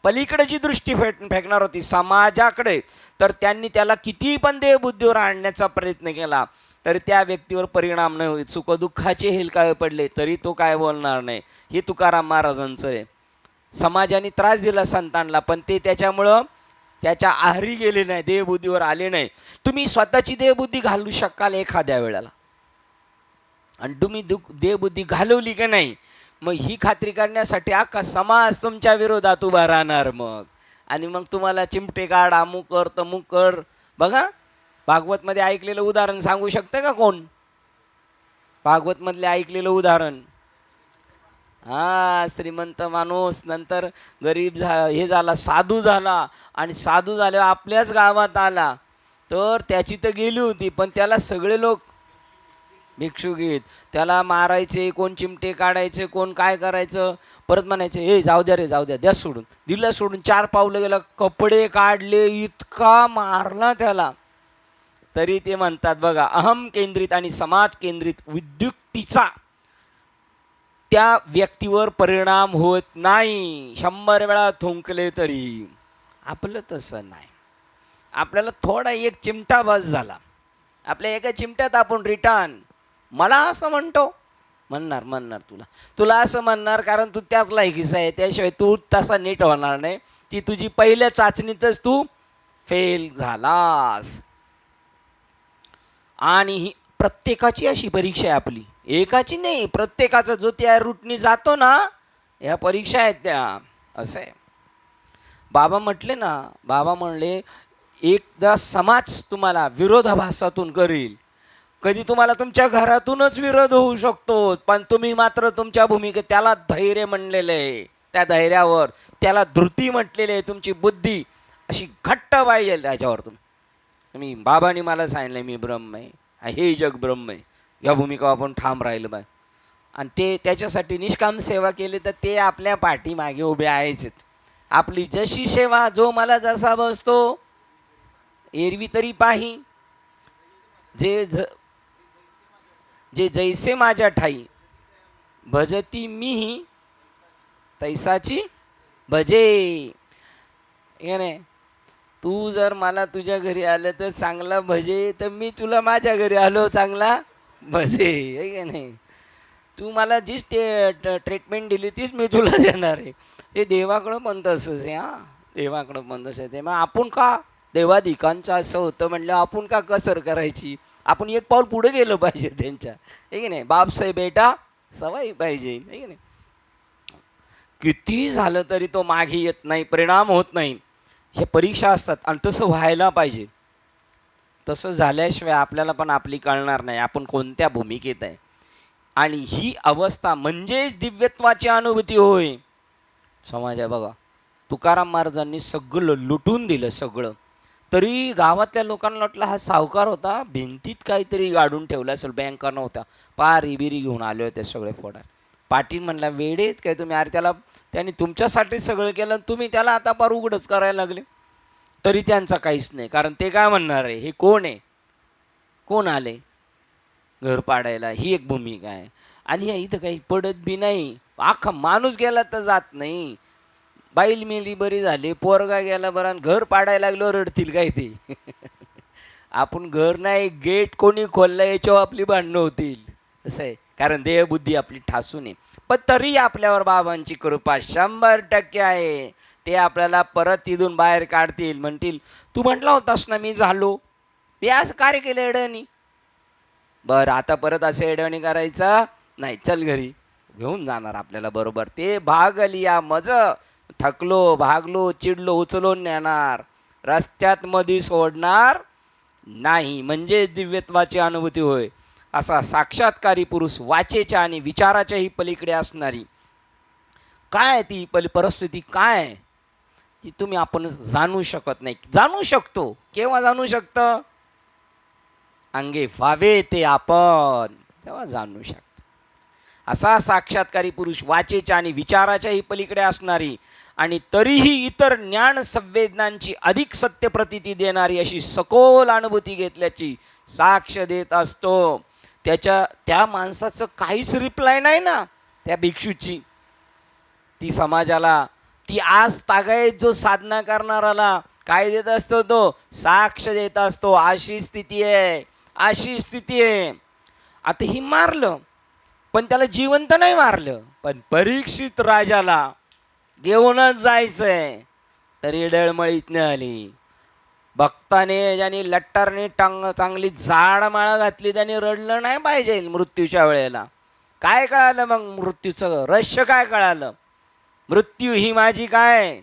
पलीकडे जी दृष्टी फेकणार होती समाजाकडे, तर त्यांनी त्याला किती पण देहबुद्धीवर आणण्याचा प्रयत्न केला तरी त्या व्यक्तीवर परिणाम नाही होईल. सुखदुःखाचे हेलकावे पडले तरी तो काय बोलणार नाही. हे तुकाराम महाराजांचं आहे. समाजाने त्रास दिला संतांना, पण ते त्याच्यामुळं त्याच्या आहारी गेले नाही, देहबुद्धीवर आले नाही. तुम्ही स्वतःची देहबुद्धी घालू शकाल एखाद्या वेळेला, आणि तुम्ही देहबुद्धी घालवली की नाही, मग ही खात्री करण्यासाठी अख्खा समाज तुमच्या विरोधात उभा राहणार. आणि मग तुम्हाला चिमटे काढ, अमुक कर तमुक कर. बघा भागवतमध्ये ऐकलेलं उदाहरण सांगू शकतं का कोण? भागवतमधले ऐकलेलं उदाहरण, श्रीमंत माणूस नंतर गरीब हे झाला, साधू झाला, आणि साधू झाल्यावर आपल्याच गावात आला, तर त्याची तर गेली होती, पण त्याला सगळे लोक भिक्षुकीत त्याला मारायचे, कोण चिमटे काढायचे, कोण काय करायचं, परत म्हणायचे हे जाऊ द्या रे, जाऊ द्या, द्या सोडून. दिलं सोडून, 4 पावलं गेलं, कपडे काढले, इतका मारला त्याला. तरी ते म्हणतात बघा, अहम केंद्रित आणि समाज केंद्रित विद्युक्तीचा त्या व्यक्तीवर परिणाम होत नाही. 100 वेळा थुंकले तरी. आपलं तसं नाही. आपल्याला थोडा एक चिमटा बस झाला, आपल्या एका चिमट्यात आपण रिटर्न मला असं म्हणणार तुला असं म्हणणार, कारण तू त्याच लायकीचा आहे, त्याशिवाय तू तसा नीट होणार नाही. ती तुझी पहिल्या चाचणीतच तू फेल झालास. आणि ही प्रत्येकाची अशी परीक्षा आहे आपली, एकाची नाही, प्रत्येकाचा जो त्या रूटनी जातो ना, ह्या परीक्षा आहेत त्या. असं आहे. बाबा म्हणले एकदा समाज तुम्हाला विरोधाभासातून करील, कधी तुम्हाला तुमच्या घरातूनच विरोध होऊ शकतो, पण तुम्ही मात्र तुमच्या भूमिकेत त्याला धैर्य म्हणलेलं आहे. त्या धैर्यावर त्याला धृती म्हटलेली आहे. तुमची बुद्धी अशी घट्ट पाहिजे त्याच्यावर. तुम्ही बाबांनी मला सांगितलं मी ब्रह्म आहे, हे जग ब्रह्म आहे, या भूमिका आपण ठाम राहिलं पाहिजे. आणि ते त्याच्यासाठी निष्काम सेवा केली तर ते आपल्या पाठीमागे उभे आहेच. आपली जशी सेवा, जो मला जसा बसतो एरवी तरी पाही, जे जैसे माझ्या ठाई भजती मी तैसाची भजे. हे नाही, तू जर मला तुझ्या घरी आलं तर चांगला भजे, तर मी तुला माझ्या घरी आलो चांगला भजे. हे नाही, तू मला जीच ते ट्रीटमेंट दिली तीच मी तुला देणार आहे. हे देवाकडं पण तसंच आहे. हां, देवाकडं पण तसं आहे. ते मग आपण का देवाधिकांचं असं होतं म्हणलं, आपण का कसर करायची? आपण एक पाऊल पुढे गेलं पाहिजे त्यांच्या, आहे की नाही? बाप से बेटा सवय पाहिजे, आहे की नाही? किती झालं तरी तो मागे येत नाही, परिणाम होत नाही. हे परीक्षा असतात आणि तसं व्हायला पाहिजे. तसं झाल्याशिवाय आपल्याला पण आपली कळणार नाही आपण कोणत्या भूमिकेत आहे. आणि ही अवस्था म्हणजेच दिव्यत्वाची अनुभूती होय. समाज आहे बघा, तुकाराम महाराजांनी सगळं लुटून दिलं सगळं, तरी गावातल्या लोकांना वाटलं हा सावकार होता, भिंतीत काहीतरी गाडून ठेवलं असेल, बँका नव्हत्या, पारी बिरी घेऊन आले होते सगळे फोडायला. पाटील म्हणला वेळेत काय तुम्ही, अरे त्यांनी तुमच्यासाठी सगळं केलं, तुम्ही त्याला आता पार उघडच करायला लागले. तरी त्यांचा काहीच नाही, कारण ते काय म्हणणार आहे, हे कोण आहे, कोण आले घर पाडायला, ही एक भूमिका आहे. आणि इथं काही पडत बी नाही, अख्खा माणूस गेला तर जात नाही. बाईल मेली बरी झाली, पोरगा गेला बरा, घर पाडायला लागलो रडतील काय ते. आपण घर नाही, गेट कोणी खोललं याच्यावर आपली भांडणं होतील, असं आहे. कारण देहबुद्धी आपली ठासून आहे. पण तरी आपल्यावर बाबांची कृपा 100% आहे. ते आपल्याला परत तिथून बाहेर काढतील, म्हणतील तू म्हटला होतास ना मी झालो, ते असं कार्य केलं एडणी, बरं आता परत असं एडवणी करायचं नाही, चल घरी, घेऊन जाणार आपल्याला बरोबर. ते भागली या मज, थकलो भागलो चिडलो उचलून नेणार, रस्त्यात मध्ये सोडणार नाही. म्हणजे दिव्यत्वाची अनुभूती होय. असा साक्षात्कारी पुरुष वाचेच्या आणि विचाराच्याही पलीकडे असणारी काय ती परिस्थिती काय ती तुम्ही आपण जाणू शकत नाही. जाणू शकतो केव्हा जाणू शकतं, अंगे व्हावे ते आपण तेव्हा जाणू शकतो. असा साक्षात्कारी पुरुष वाचेच्या आणि विचाराच्याही पलीकडे असणारी आणि तरीही इतर ज्ञान संवेदनांची अधिक सत्य प्रतीती देणारी अशी सखोल अनुभूती घेतल्याची साक्ष देत असतो. त्या माणसाचं काहीच रिप्लाय नाही ना त्या भिक्षूची, ती समाजाला, ती आज तागायत जो साधना करणाराला काय देत असतो, तो साक्ष देत असतो. अशी स्थिती आहे, अशी स्थिती आहे. आता ही मारलं पण त्याला जिवंत नाही मारलं, पण परीक्षित राजाला घेऊनच जायचंय तरी डळमळीत नाही आली. भक्ताने ज्याने लट्टारने चांगली झाड माळा घातली त्याने रडलं नाही पाहिजे मृत्यूच्या वेळेला. काय कळालं मग मृत्यूचं रहस्य, काय कळालं, मृत्यू ही माझी काय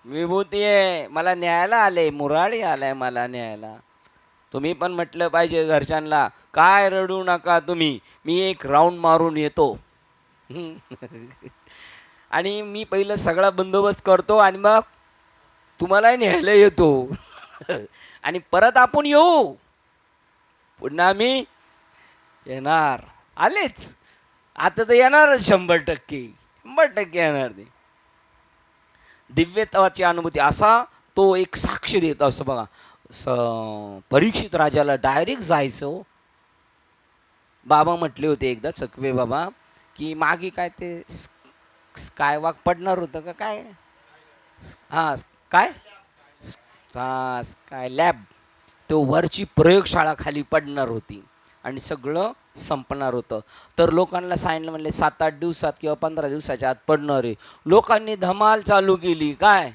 विभूती आहे, मला न्यायला आले, मुराळी आलाय मला न्यायला. तुम्ही पण म्हटलं पाहिजे घरच्यांना, काय रडू नका तुम्ही, मी एक राऊंड मारून येतो आणि मी पहिलं सगळा बंदोबस्त करतो आणि मग तुम्हाला न्यायला येतो आणि परत आपण येऊ, पुन्हा मी येणार. आलेच आता तर येणारच 100% येणार. ते दिव्यत्वाची अनुभूती असा तो एक साक्ष देत असतो बघा. परीक्षित राजाला डायरेक्ट जायचं. बाबा म्हटले होते एकदा चकवे बाबा की मागे काय ते स्काय वॉक पडणार होतं का काय, हां काय स्काय लॅब, तो वरची प्रयोगशाळा खाली पडणार होती आणि सगळं संपणार होतं. तर लोकांना सांगितलं, म्हणले 7-8 दिवसात किंवा 15 दिवसाच्या आत पडणार आहे. लोकांनी धमाल चालू केली, काय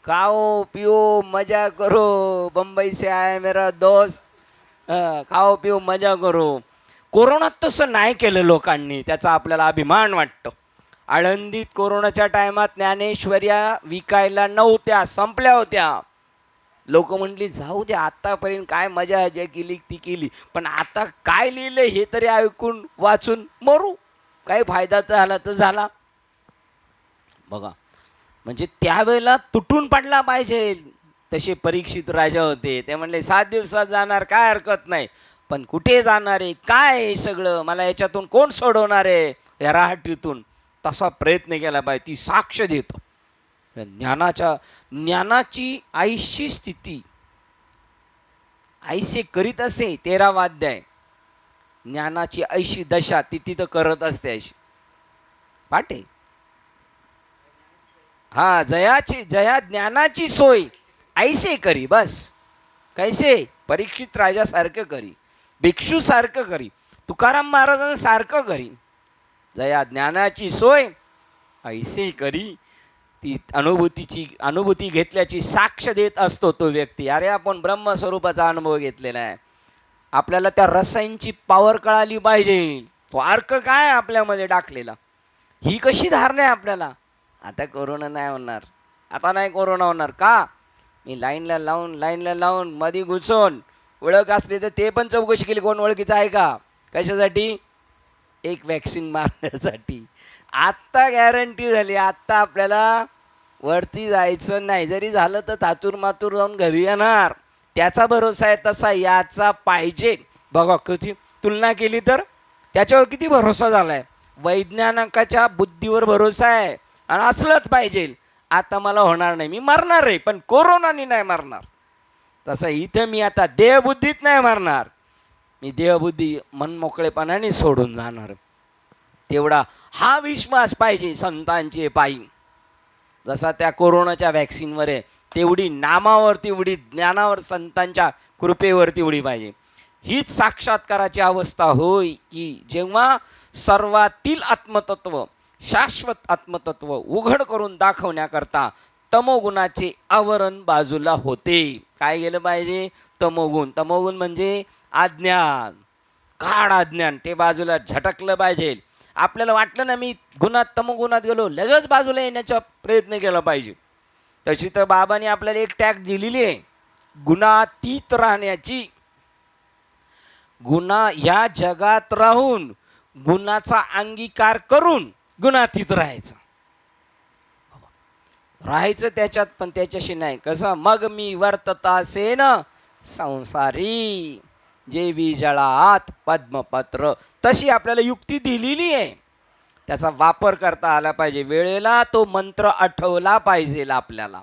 खाओ पिओ मजा करो, बंबई से आया मेरा दोस्त, खाओ पिओ मजा करो. कोरोनात तसं नाही केलं लोकांनी, त्याचा आपल्याला अभिमान वाटतो. आळंदीत कोरोनाच्या टायमात ज्ञानेश्वर्या विकायला नव्हत्या, संपल्या होत्या. लोक म्हटली जाऊ द्या, आत्तापर्यंत काय मजा जे केली ती केली, पण आता काय लिहिलं हे तरी ऐकून वाचून मरू, काही फायदा तर झाला तर झाला. बघा म्हणजे त्यावेळेला तुटून पडला पाहिजे. तसे परीक्षित राजा होते, ते म्हणले 7 दिवसात जाणार, काय हरकत नाही, पण कुठे जाणार आहे, काय हे सगळं, मला याच्यातून कोण सोडवणार आहे या राहटीतून. तसा प्रयत्न केला पाहिजे. ती साक्ष देतो ज्ञानाची आईशी स्थिती ऐसे करीत असे. 13वा अध्याय, ज्ञानाची ऐशी दशा ती तिथं करत असते अशी पाटे. हा जया ज्ञानाची सोय ऐसे करी, बस कैसे, परीक्षित राजासारखं करी, भिक्षू सारखं करी, तुकाराम महाराजांसारखं करी. जया ज्ञानाची सोय ऐसे करी, ती अनुभूती घेतल्याची साक्ष देत असतो तो व्यक्ती. अरे आपण ब्रह्मस्वरूपाचा अनुभव घेतलेला आहे, आपल्याला त्या रसायनची पॉवर कळाली पाहिजे, तो अर्क काय आपल्यामध्ये टाकलेला, ही कशी धारणा आहे आपल्याला. आता कोरोना नाही होणार, आता नाही कोरोना होणार का, मी लाईनला लावून मध्ये घुसून ओळख असली तर ते पण चौकशी केली कोण ओळखीचं आहे का, कशासाठी, एक वॅक्सिन मारण्यासाठी. आत्ता गॅरंटी झाली, आत्ता आपल्याला वरती जायचं नाही, जरी झालं तर तातूर मातूर जाऊन घरी येणार, त्याचा भरोसा आहे. तसा याचा पाहिजे. बघा किती तुलना केली तर त्याच्यावर किती भरोसा झाला आहे, वैज्ञानिकाच्या बुद्धीवर भरोसा आहे आणि असलंच पाहिजे. आता मला होणार नाही, मी मरणार आहे पण कोरोनानी नाही मरणार. तसं इथं मी आता देहबुद्धीत नाही मरणार, मी देहबुद्धी मनमोकळेपणाने सोडून जाणार. तेवढा हा विश्वास पाहिजे संतांचे पायी. जसा त्या कोरोनाच्या वॅक्सिनवर आहे तेवढी नामावर, तेवढी ज्ञानावर, संतांच्या कृपेवर तेवढी पाहिजे. हीच साक्षात्काराची अवस्था होय की जेव्हा सर्वातील आत्मतत्व, शाश्वत आत्मतत्व उघड करून दाखवण्याकरता तमोगुणाचे आवरण बाजूला होते. काय गेलं पाहिजे, तमोगुण. तमोगुण म्हणजे अज्ञान, गाढ अज्ञान, ते बाजूला झटकलं पाहिजे. आपल्याला वाटलं ना मी गुणात तमोगुणात गेलो, लगेच बाजूला येण्याचा प्रयत्न केला पाहिजे. तशी तर बाबांनी आपल्याला एक टॅग दिलेली आहे, गुणातीत राहण्याची. गुन्हा या जगात राहून गुणाचा अंगीकार करून गुणातीत राहायचं त्याच्यात, पण त्याच्याशी नाही. कसं, मग मी वर्ततासेन संसारी जेवी जळात पद्मपत्र. तशी आपल्याला युक्ती दिलेली आहे, त्याचा वापर करता आला पाहिजे. वेळेला तो मंत्र आठवला पाहिजे आपल्याला.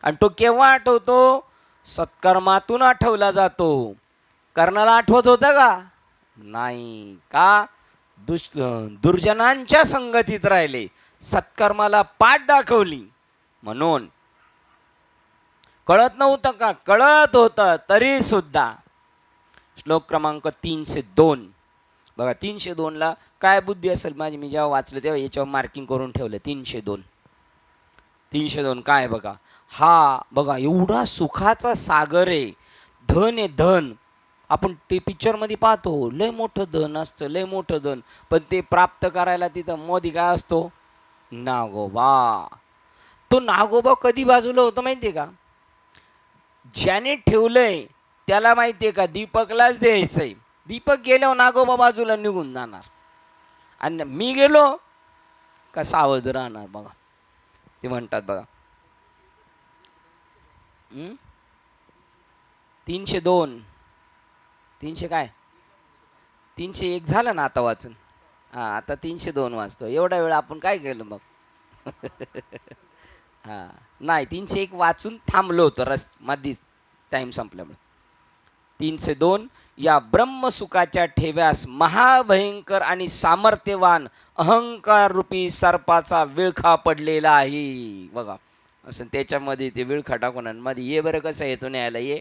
आणि तो केव्हा आठवतो, सत्कर्मातून आठवला जातो. कर्णाला आठवत होतं का, नाही का, दुर्जनांच्या संगतीत राहिले, सत्कर्माला पाठ दाखवली. म्हणून कळत नव्हतं का, कळत होतं तरी सुद्धा. श्लोक क्रमांक 302 बघा. 302ला काय बुद्धी असेल माझी, मी जेव्हा वाचलं तेव्हा याच्यावर मार्किंग करून ठेवलं. 302 काय बघा. हा बघा एवढा सुखाचा सागर आहे, धन आहे धन. आपण ते पिक्चरमध्ये पाहतो, लय मोठं धन असतं, लय मोठं धन, पण ते प्राप्त करायला तिथं मोदी काय असतो, नागोबा. तो नागोबा कधी बाजूला होतो माहिती आहे का, ज्याने ठेवलंय त्याला माहिती आहे का, दीपकलाच द्यायचंय. दीपक गेल्यावर नागोबा बाजूला निघून जाणार आणि मी गेलो का सावध राहणार. बघा ते म्हणतात बघा. 302 300 काय 301 झालं ना आता वाचून. हां आता 302 वाचतो. एवढा वेळ आपण काय केलं मग. हां नाही 301 वाचून थांबलो होतो मध्येच, टाईम संपल्यामुळे. 302 या ब्रह्मसुखाच्या ठेव्यास महाभयंकर आणि सामर्थ्यवान अहंकार रूपी सर्पाचा विळखा पडलेला आहे. बघा असं त्याच्यामध्ये ते विळखा टाकून मध्ये ये बरं कसं येतो न्यायला ये.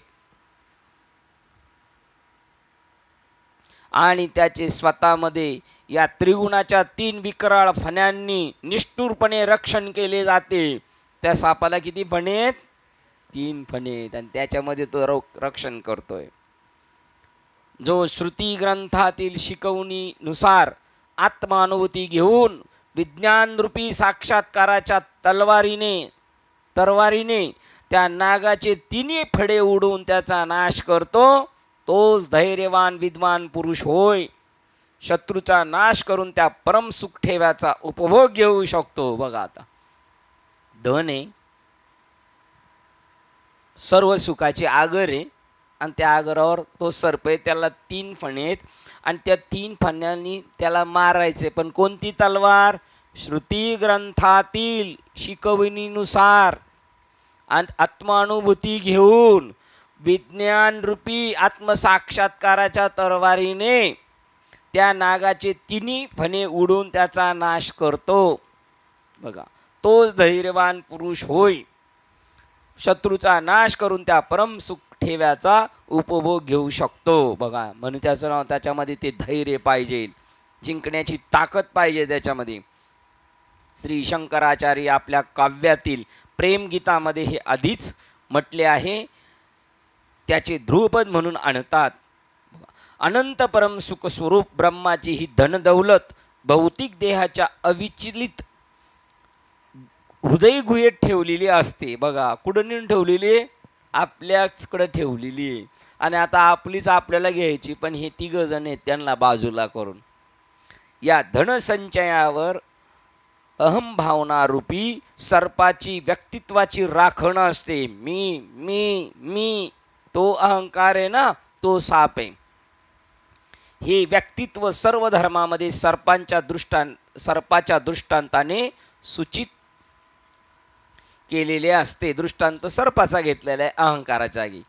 आणि त्याचे स्वतःमध्ये या त्रिगुणाच्या 3 विकराळ फण्यांनी निष्ठुरपणे रक्षण केले जाते. त्या सापाला किती फणे, 3 फणे, आणि त्याच्यामध्ये तो रक्षण करतोय. जो श्रुती ग्रंथातील शिकवणीनुसार आत्मानुभूती घेऊन विज्ञानरूपी साक्षात्काराच्या तरवारीने त्या नागाचे 3 फडे उडवून त्याचा नाश करतो, तोच धैर्यवान विद्वान पुरुष होय. शत्रूचा नाश करून त्या परमसुख ठेव्याचा उपभोग घेऊ शकतो. बघा आता धन आहे, सर्व सुखाचे आगर आहे, आणि त्या आगरावर तो सर्प आहे, त्याला 3 फणे आहेत, आणि त्या 3 फण्यांनी त्याला मारायचे. पण कोणती तलवार, श्रुती ग्रंथातील शिकवणीनुसार आणि आत्मानुभूती घेऊन विज्ञान रूपी आत्मसाक्षात्काराच्या तरवारीने त्या नागाचे 3 फणे उडून त्याचा नाश करतो. बघा तोच धैर्यवान पुरुष होय. शत्रूचा नाश करून त्या परमसुख ठेव्याचा उपभोग घेऊ शकतो. बघा म्हणून त्याचं नाव, त्याच्यामध्ये ते धैर्य पाहिजे, जिंकण्याची ताकद पाहिजे त्याच्यामध्ये. श्री शंकराचार्य आपल्या काव्यातील प्रेमगीतामध्ये हे आधीच म्हटले आहे. त्याचे ध्रुवपद म्हणून आणतात. अनंत परम सुख स्वरूप ब्रह्माची ही धनदौलत भौतिक देहाच्या अविचलित हृदय गुहेत ठेवलेली असते. बघा कुठं नेऊन ठेवलेली आहे? आपल्याचकडे ठेवलेली आहे. आणि आता आपलीच आपल्याला घ्यायची, पण हे तिघ जण आहेत त्यांना बाजूला करून. या धनसंचयावर अहमभावना रूपी सर्पाची व्यक्तित्वाची राखण असते. मी मी मी, तो अहंकार आहे ना, तो साप आहे. हे व्यक्तित्व सर्व धर्मामध्ये सर्पाच्या दृष्टांताने सूचित केलेले असते. दृष्टांत सर्पाचा घेतलेला आहे अहंकाराच्या जागी.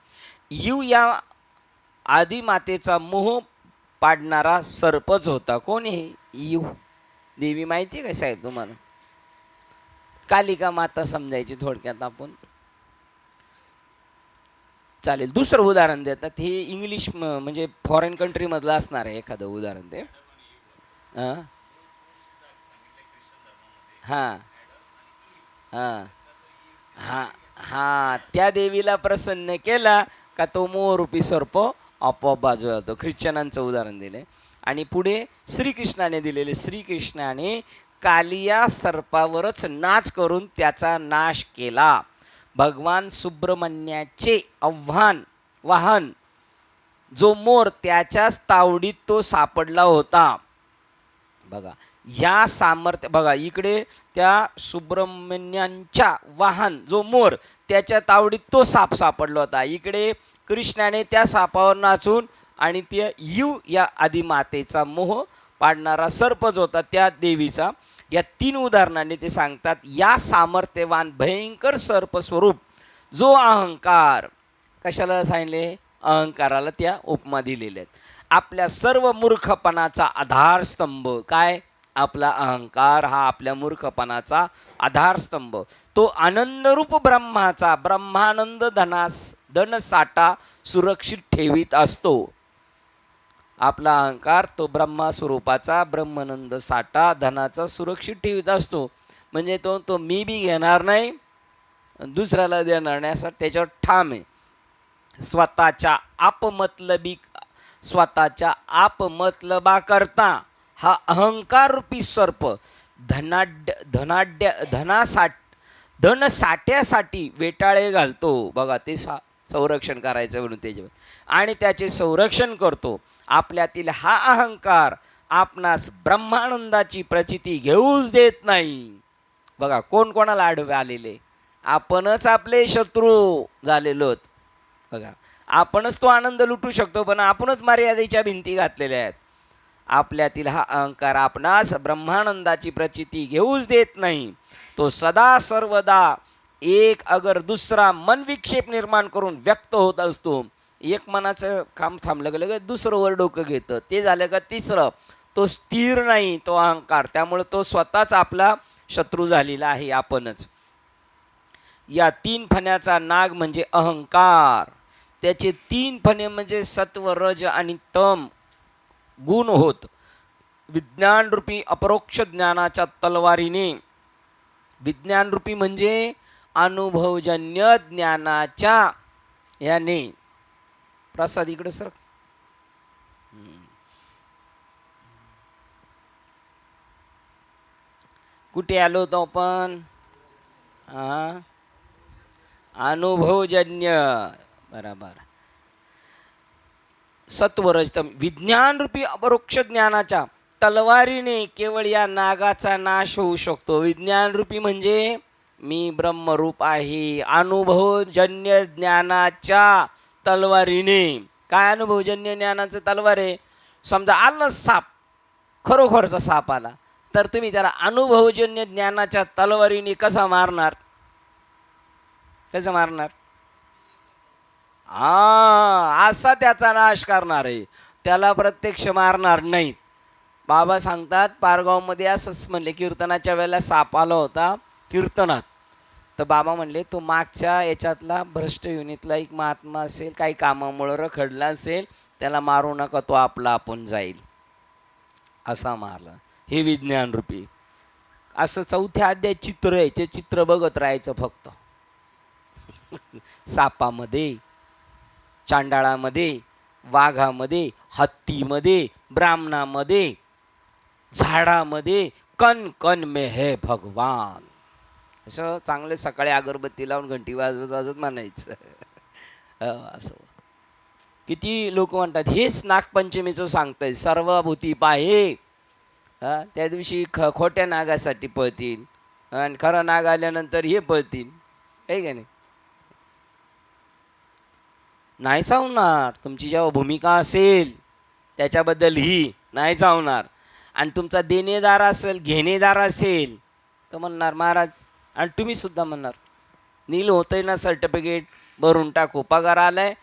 यू या आदिमातेचा मोह पाडणारा सर्पच होता. कोण आहे यू? देवी माहिती आहे का साहेब तुम्हाला? कालिका माता समजायची थोडक्यात आपण. चालेल, दुसरं उदाहरण देतात. हे इंग्लिश म्हणजे फॉरेन कंट्रीमधलं असणार आहे एखादं उदाहरण ते. हां हां हां हां हां, त्या देवीला प्रसन्न केला का तो मोहरूपी सर्प आपोआप बाजूला होतो. ख्रिश्चनांचं उदाहरण दिले. आणि पुढे श्रीकृष्णाने दिलेले, श्रीकृष्णाने कालिया सर्पावरच नाच करून त्याचा नाश केला. भगवान सुब्रह्मण्याचे वाहन जो मोर, त्याच्याच तावडीत तो सापडला होता. बघा या सामर्थ्य, बघा इकडे त्या सुब्रह्मण्यांच्या वाहन जो मोर, त्याच्या तावडीत तो साप सापडला होता. इकडे कृष्णाने त्या सापावर नाचून आणि त्या या आदिमातेचा मोह पाडणारा सर्पच होता त्या देवीचा. या तीन उदाहरणांनी ते सांगतात या सामर्थ्यवान भयंकर सर्प स्वरूप जो अहंकार, कशाला सांगितले? अहंकाराला त्या उपमा दिलेल्या आहेत. आपल्या सर्व मूर्खपणाचा आधारस्तंभ काय? आपला अहंकार हा आपल्या मूर्खपणाचा आधारस्तंभ. तो आनंदरूप ब्रह्माचा ब्रह्मानंद धनसाठा सुरक्षित ठेवीत असतो. आपला अहंकार तो ब्रह्मा स्वरूपाचा ब्रह्मानंद साठा धनाचा सुरक्षित ठेवीत असतो. म्हणजे तो मी बी घेणार नाही, दुसऱ्याला देणार नाही, असा त्याच्यावर ठाम आहे. स्वतःच्या आपमतलबा करता हा अहंकार रूपी सर्प धनसाठ्यासाठी वेटाळे घालतो. बघा ते संरक्षण करायचं म्हणून त्याच्यावर, आणि त्याचे संरक्षण करतो. आपल्यातील हा अहंकार आपणास ब्रह्मानंदाची प्रचिती घेऊच देत नाही. बघा कोण कोणाला आडवे आलेले? आपणच आपले शत्रू झालेलो. बघा आपणच तो आनंद लुटू शकतो, पण आपणच मर्यादेच्या भिंती घातलेल्या आहेत. आपल्यातील हा अहंकार आपणास ब्रह्मानंदाची प्रचिती घेऊच देत नाही. तो सदा सर्वदा एक अगर दुसरा मन विक्षेप निर्माण करून व्यक्त होत असतो. एक मनाचं काम थांबलं गेलं का दुसरं वर डोकं घेतं, ते झालं का तिसरं. तो स्थिर नाही तो अहंकार, त्यामुळे तो स्वतःच आपला शत्रू झालेला आहे आपणच. या तीन फण्याचा नाग म्हणजे अहंकार. त्याचे तीन फणे म्हणजे सत्व, रज आणि तम गुण होत. विज्ञानरूपी अपरोक्ष ज्ञानाच्या तलवारीने, विज्ञानरूपी म्हणजे अनुभवजन्य ज्ञानाच्या याने, प्रसाद इकडे सर, कुठे आलो होतो आपण? अनुभवजन्य, बरोबर. सत्वरजतम विज्ञानरूपी अपरोक्ष ज्ञानाच्या तलवारीने केवळ या नागाचा नाश होऊ शकतो. विज्ञानरूपी म्हणजे मी ब्रह्मरूप आहे. अनुभवजन्य ज्ञानाच्या तलवारीने, काय अनुभवजन्य ज्ञानाचं तलवार आहे? समजा आलं साप, खरोखरचा साप आला, तर तुम्ही त्याला अनुभवजन्य ज्ञानाच्या तलवारीने कसा मारणार? कसं मारणार? असा त्याचा नाश करणार आहे, त्याला प्रत्यक्ष मारणार नाहीत. बाबा सांगतात पारगावमध्ये असंच म्हणले, कीर्तनाच्या वेळेला साप आला होता कीर्तनात. तर बाबा म्हणले तो मागच्या याच्यातला भ्रष्ट युनितला एक महात्मा असेल, काही कामामुळं रखडला असेल, त्याला मारू नका, तो आपला आपण जाईल. असा मारला. हे विज्ञान रूपी. असं चौथ्या अध्याय चित्र आहे, ते चित्र बघत राहायचं फक्त. सापामध्ये, चांडाळामध्ये, वाघामध्ये, हत्तीमध्ये, ब्राह्मणामध्ये, झाडामध्ये, कण कण में है भगवान. असं चांगले सकाळी अगरबत्ती लावून घंटी वाजवत वाजवत म्हणायचं. असं किती लोक म्हणतात हेच नागपंचमीचं सांगतंय, सर्वभूती पाहे. त्या दिवशी खोट्या नागासाठी पळतील आणि खरं नाग आल्यानंतर हे पळतील, आहे का नाही? नाही चावणार. तुमची जेव्हा भूमिका असेल त्याच्याबद्दल ही नाही चावणार. आणि तुमचा देणेदार असेल, घेणेदार असेल तर म्हणणार महाराज. आणि तुम्ही सुद्धा म्हणणार नील होतंय ना, सर्टिफिकेट भरून टाकू, पगार आलाय,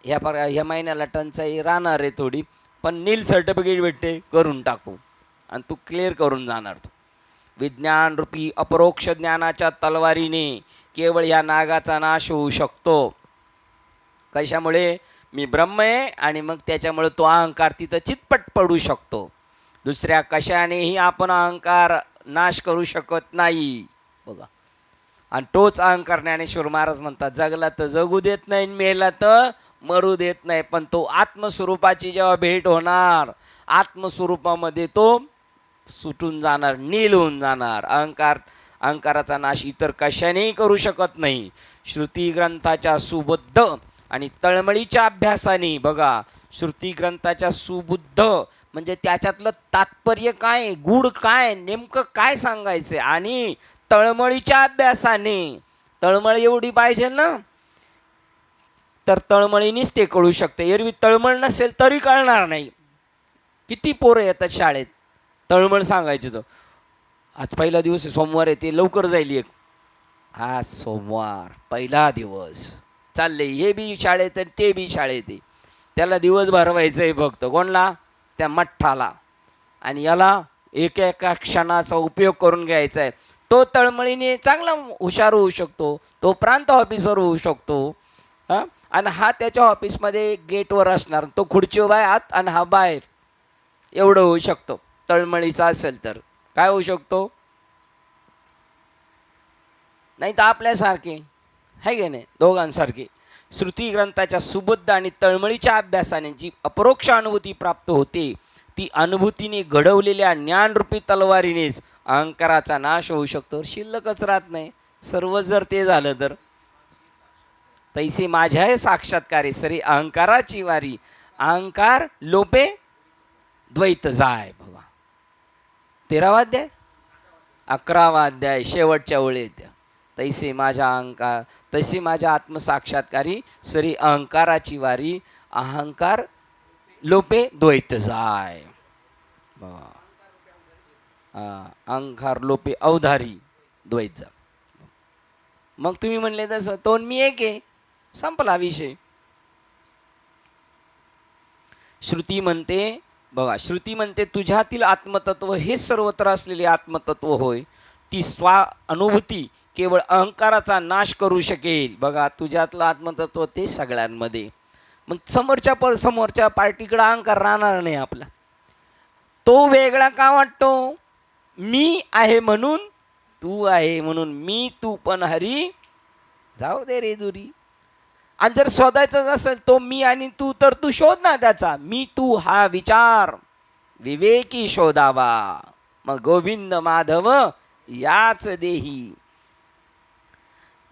ह्या महिन्याला टंचाई राहणार आहे थोडी, पण नील सर्टिफिकेट भेटते, करून टाकू. आणि तू क्लिअर करून जाणार. तू विज्ञान रूपी अपरोक्ष ज्ञानाच्या तलवारीने केवळ या नागाचा नाश होऊ शकतो. कशामुळे? मी ब्रह्म आहे आणि मग त्याच्यामुळे तो अहंकार तिथं चितपट पडू शकतो. दुसऱ्या कशानेही आपण अहंकार नाश करू शकत नाही. बघा, आणि तोच अहंकार ज्ञानेश्वर महाराज म्हणतात जगला तर जगू देत नाही, मेला तर मरू देत नाही. पण तो आत्मस्वरूपाची जेव्हा भेट होणार, आत्मस्वरूपामध्ये तो सुटून जाणार, नील होऊन जाणार. अहंकाराचा नाश इतर कशानेही करू शकत नाही. श्रुती ग्रंथाच्या सुबुद्ध आणि तळमळीच्या अभ्यासाने, बघा, श्रुती ग्रंथाच्या सुबुद्ध म्हणजे त्याच्यातलं तात्पर्य काय, गुढ काय, नेमकं काय सांगायचं, आणि तळमळीच्या अभ्यासाने, तळमळ एवढी पाहिजे ना, तर तळमळीनेच ते कळू शकते. एरवी तळमळ नसेल तरी कळणार नाही. किती पोरं येतात शाळेत, तळमळ सांगायचे तर आज पहिला दिवस आहे, सोमवार आहे, ते लवकर जाईल एक, हा सोमवार पहिला दिवस, चालले हे बी शाळेत आणि ते बी शाळेत आहे. त्याला दिवस भरवायचं आहे फक्त. कोणला? त्या मठ्ठाला. आणि याला एका क्षणाचा उपयोग करून घ्यायचा आहे. तो तळमळीने चांगला हुशार होऊ शकतो, तो प्रांत ऑफिसर होऊ शकतो. आणि हा त्याच्या ऑफिसमध्ये गेटवर असणार, तो खुर्चीवर बाय आत आणि हा बाहेर, एवढं होऊ शकतो. तळमळीचा असेल तर काय होऊ शकतो? नाही तर आपल्यासारखे आहे की नाही, दोघांसारखे. श्रुती ग्रंथाच्या सुबुद्ध आणि तळमळीच्या अभ्यासाने जी अपरोक्ष अनुभूती प्राप्त होते, ती अनुभूतीने घडवलेल्या ज्ञानरूपी तलवारीनेच अहंकाराचा नाश होऊ शकतो. शिल्लकच राहत नाही. सर्व जर ते झालं तर तैसे माझ्या साक्षात्कारे सरी अहंकाराची वारी, अहंकार लोपे द्वैत जाय. बघा 13वा अध्याय 11वा अध्याय शेवटच्या ओळी त्या. तैसे माझ्या अहंकार, तसे माझ्या आत्मसाक्षात्कारी सरी अहंकाराची वारी, अहंकार लोपे द्वैत जाय. अहंकार लोपे अवधारी द्वैत जा. मग तुम्ही म्हणले तसं तो मी एक आहे, संपला विषय. श्रुती म्हणते, बघा, श्रुती म्हणते तुझ्यातील आत्मतत्व हे सर्वत्र असलेले आत्मतत्व होय. ती स्वा अनुभूती केवळ अहंकाराचा नाश करू शकेल. बघा, तुझ्यातलं आत्मतत्व ते सगळ्यांमध्ये. मग समोरच्या पार्टीकडे अहंकार राहणार नाही आपला. तो वेगळा का वाटतो? मी आहे म्हणून, तू आहे म्हणून. मी तू पण हरी जाऊ दे रे दुरी. आणि जर शोधायचंच असेल तो मी आणि तू, तर तू शोध ना त्याचा. मी तू हा विचार विवेकी शोधावा, मग गोविंद माधव याच देही.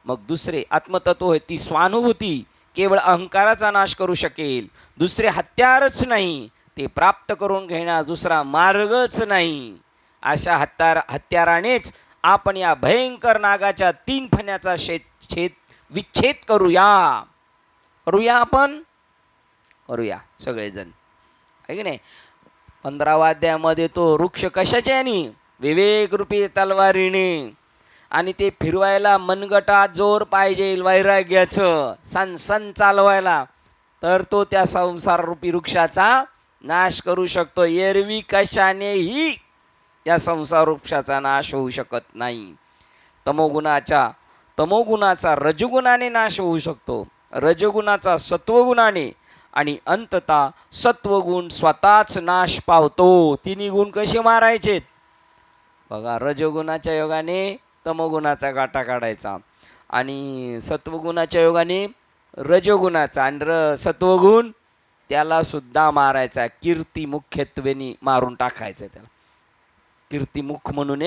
मग दुसरे आत्मतत्व होय ती स्वानुभूती केवळ अहंकाराचा नाश करू शकेल. दुसरे हत्यारच नाही, ते प्राप्त करून घेण्यास दुसरा मार्गच नाही. अशा हत्यारानेच आपण या भयंकर नागाच्या 3 फण्याचा विच्छेद करूया. आपण करूया सगळेजण, आहे की नाही. 15वा अध्यायामध्ये तो वृक्ष कशाचे आणि विवेक रूपी तलवारीने, आणि ते फिरवायला मनगटात जोर पाहिजे वैराग्याचं, सन चालवायला, तर तो त्या संसार रूपी वृक्षाचा नाश करू शकतो. एरवी कशानेही या संसार वृक्षाचा नाश होऊ शकत नाही. तमोगुणाचा रजगुणाने नाश होऊ शकतो, रजगुणाचा सत्वगुणाने, आणि अंततः सत्वगुण स्वतःच नाश पावतो. तिन्ही गुण कसे मारायचे बघा. रजोगुणाच्या योगाने तमोगुणाचा गाठा काढायचा आणि सत्वगुणाच्या योगाने रजोगुणाचा आणि सत्वगुण त्याला सुद्धा मारायचा. कीर्ती मुख्यत्वेने मारून टाकायचं त्याला. कीर्तिमुख म्हणून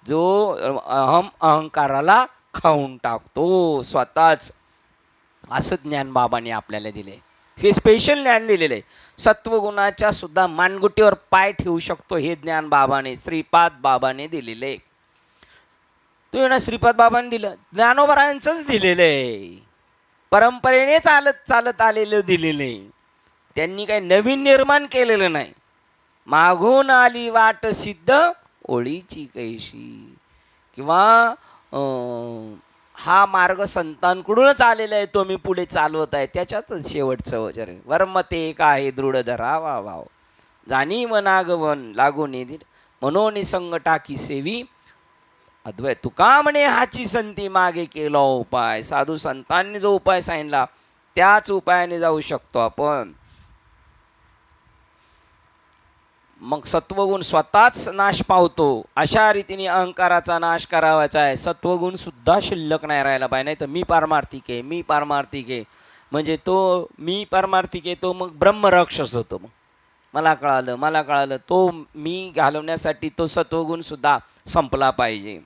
जो अहंकाराला खाऊन टाकतो स्वतःच. असं ज्ञान बाबांनी आपल्याला दिले. हे स्पेशल ज्ञान दिलेलं आहे. सत्वगुणाच्या सुद्धा मानगुटीवर पाय ठेवू शकतो हे ज्ञान बाबाने, श्रीपाद बाबाने दिलेलं आहे. तो ना श्रीपाद बाबांनी दिलं, ज्ञानोबरायांचंच दिलेलं आहे. परंपरेने चालत चालत आलेलं दिलेलं आहे. त्यांनी काही नवीन निर्माण केलेलं नाही. मागून आली वाट सिद्ध ओळीची कैशी, किंवा हा मार्ग संतांकडूनच आलेला आहे, तो मी पुढे चालवत आहे. त्याच्यातच शेवटचं वचन वर्मते का आहे दृढ धरावा भाव जाणीव नागवन लागून मनोनिसंग टाकी सेवी अद्वैत. तुका म्हणे हाची संती मागे केला उपाय. साधू संतांनी जो उपाय सांगितला त्याच उपायाने जाऊ शकतो आपण. मग सत्वगुण स्वतःच नाश पावतो. अशा रीतीने अहंकाराचा नाश करावायचा आहे. सत्वगुण सुद्धा शिल्लक नाही राहायला पाहिजे. नाही तर मी पारमार्थिक आहे, मी पारमार्थिक आहे, म्हणजे तो मी पारमार्थिक आहे तो मग ब्रह्मराक्षस होतो. मग मला कळालं तो मी घालवण्यासाठी तो सत्वगुण सुद्धा संपला पाहिजे.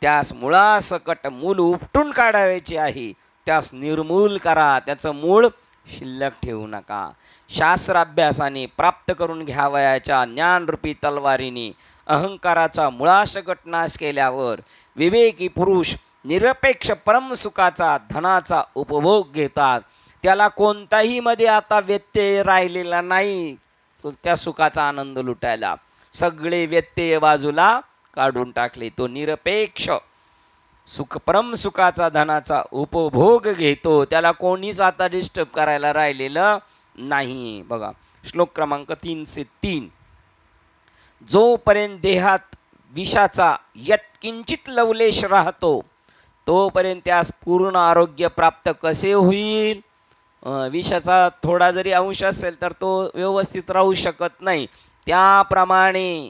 त्यास मुळासकट मूल उपटून काढायचे आहे. त्यास निर्मूल करा, त्याचं मूळ शिल्लक ठेवू नका. शास्त्राभ्यासाने प्राप्त करून घ्यावयाच्या ज्ञानरूपी तलवारीने अहंकाराचा मुळासकट नाश केल्यावर विवेकी पुरुष निरपेक्ष परमसुखाचा धनाचा उपभोग घेतात. त्याला कोणताही मध्ये आता व्यत्यय राहिलेला नाही त्या सुखाचा आनंद लुटायला. सगळे व्यत्यय बाजूला काढून टाकले. तो निरपेक्ष सुख परमसुखाचा धनाचा उपभोग घेतो. त्याला कोणीच आता डिस्टर्ब करायला राहिलेलं नाही. बघा श्लोक क्रमांक 303. जोपर्यंत देहात विषाचा यत्किंचित लवलेश राहतो तोपर्यंत त्यास पूर्ण आरोग्य प्राप्त कसे होईल. विषाचा थोडा जरी अंश असेल तर तो व्यवस्थित राहू शकत नाही. त्याप्रमाणे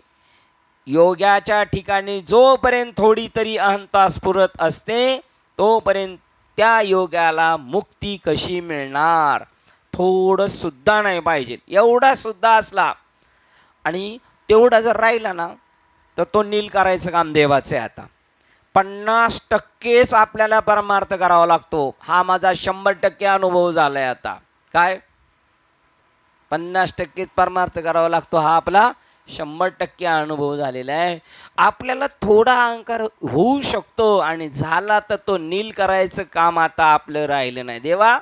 योगाच्या ठिकाणी जोपर्यंत थोडी तरी अहंता स्फुरत असते तोपर्यंत त्या योगाला मुक्ती कशी मिळणार. थोडं सुद्धा नाही पाहिजे, एवढा सुद्धा असला आणि तेवढा जर राहिला ना तर तो नील करायचं काम देवाचं आहे. आता 50% आपल्याला परमार्थ करावा लागतो. हा माझा 100% अनुभव झाला आहे. आता काय 50% परमार्थ करावा लागतो, हा आपला 100% अनुभव झालेला आहे. आपल्याला थोडा अहंकार होऊ शकतो आणि झाला तर तो नील करायचं काम आता आपलं राहिलं नाही. देवा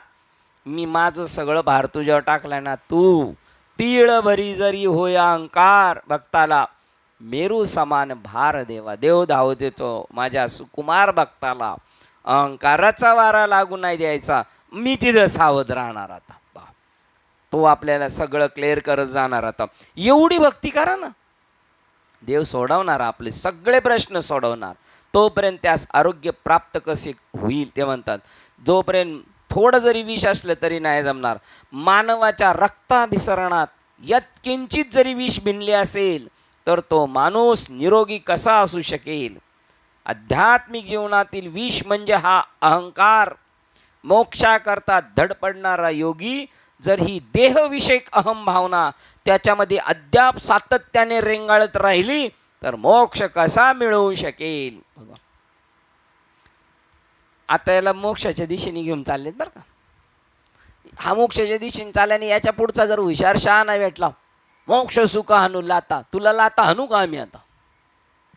मी माझं सगळं भार तुझ्यावर टाकलाय ना, तू तीळ भरी जरी होय अहंकार भक्ताला मेरू समान भार देवा. देव धाव देतो माझ्या सुकुमार भक्ताला. अहंकाराचा वारा लागू नाही द्यायचा. मी तिथं सावध राहणार. आता तो आपल्याला सगळं क्लिअर करत जाणार. आता एवढी भक्ती करा ना, देव सोडवणार, आपले सगळे प्रश्न सोडवणार. तोपर्यंत त्यास आरोग्य प्राप्त कसे होईल ते म्हणतात. जोपर्यंत थोडं जरी विष असलं तरी नाही जमणार. मानवाच्या रक्ताभिसरणात यत्किंचित जरी विष भिनले असेल तर तो माणूस निरोगी कसा असू शकेल. आध्यात्मिक जीवनातील विष म्हणजे हा अहंकार. मोक्षाकरता धडपडणारा योगी जर ही देहविषयक अहम भावना त्याच्यामध्ये अद्याप सातत्याने रेंगाळत राहिली तर मोक्ष कसा मिळवू शकेल. बघा आता याला मोक्षाच्या दिशेने घेऊन चाललेत बरं का. हा मोक्षाच्या दिशेने चालल्याने याच्या पुढचा जर हुशार शहाणा भेटला, मोक्ष सुख हाणू लाता, तुला लाता हाणू का आम्ही आता,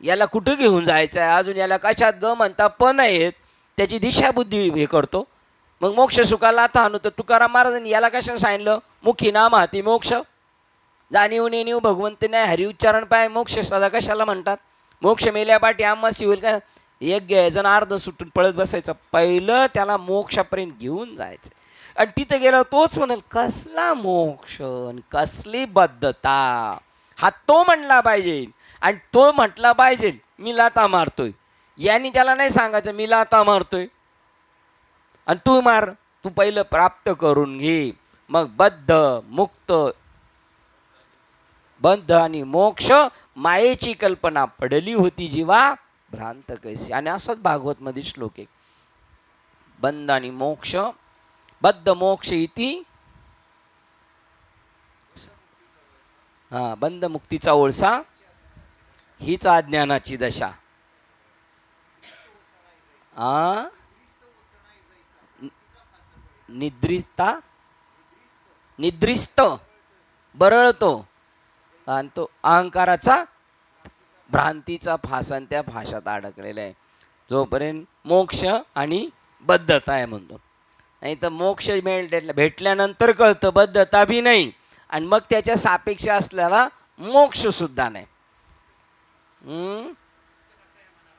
याला कुठं घेऊन जायचं आहे, अजून याला कशात ग म्हणता पण आहेत, त्याची दिशाबुद्धी हे करतो. मग मोक्ष सुखाला आता हाणू. तर तुकाराम महाराजांनी याला कशाला सांगितलं, मुखी नाम हाती मोक्ष, जाणीव नेणीव भगवंत नाही हरी उच्चारण पाय मोक्ष सदा कशाला म्हणतात. मोक्ष मेल्या पाठी आम्हास होईल का, एक घ्यायचं अर्ध सुटून पळत बसायचं. पहिलं त्याला मोक्षापर्यंत घेऊन जायचं आणि तिथे गेलं तोच म्हणाल कसला मोक्ष कसली बद्धता. हा तो म्हणला पाहिजे आणि तो म्हटला पाहिजे मी लाता मारतोय. यांनी त्याला नाही सांगायचं मी लाता मारतोय आणि तू मार, तू पहिलं प्राप्त करून घे. मग बद्ध मुक्त, बंध आणि मोक्ष मायेची कल्पना पडली होती जीवा भ्रांत कैसी. आणि असाच भागवत मध्ये श्लोक आहे, बंध आणि मोक्ष, बद्ध मोक्ष इति, हा बंध मुक्तीचा ओळसा हीच अज्ञानाची दशा. निद्रिस्ता निद्रिस्त बरळतो आणि तो अहंकाराचा भ्रांतीचा फासन त्या फाशात अडकलेला आहे. जोपर्यंत मोक्ष आणि बद्धता आहे म्हणतो, नाही तर मोक्ष भेटल्यानंतर कळतं बद्धता बी नाही, आणि मग त्याच्या सापेक्ष असलेला मोक्ष सुद्धा नाही.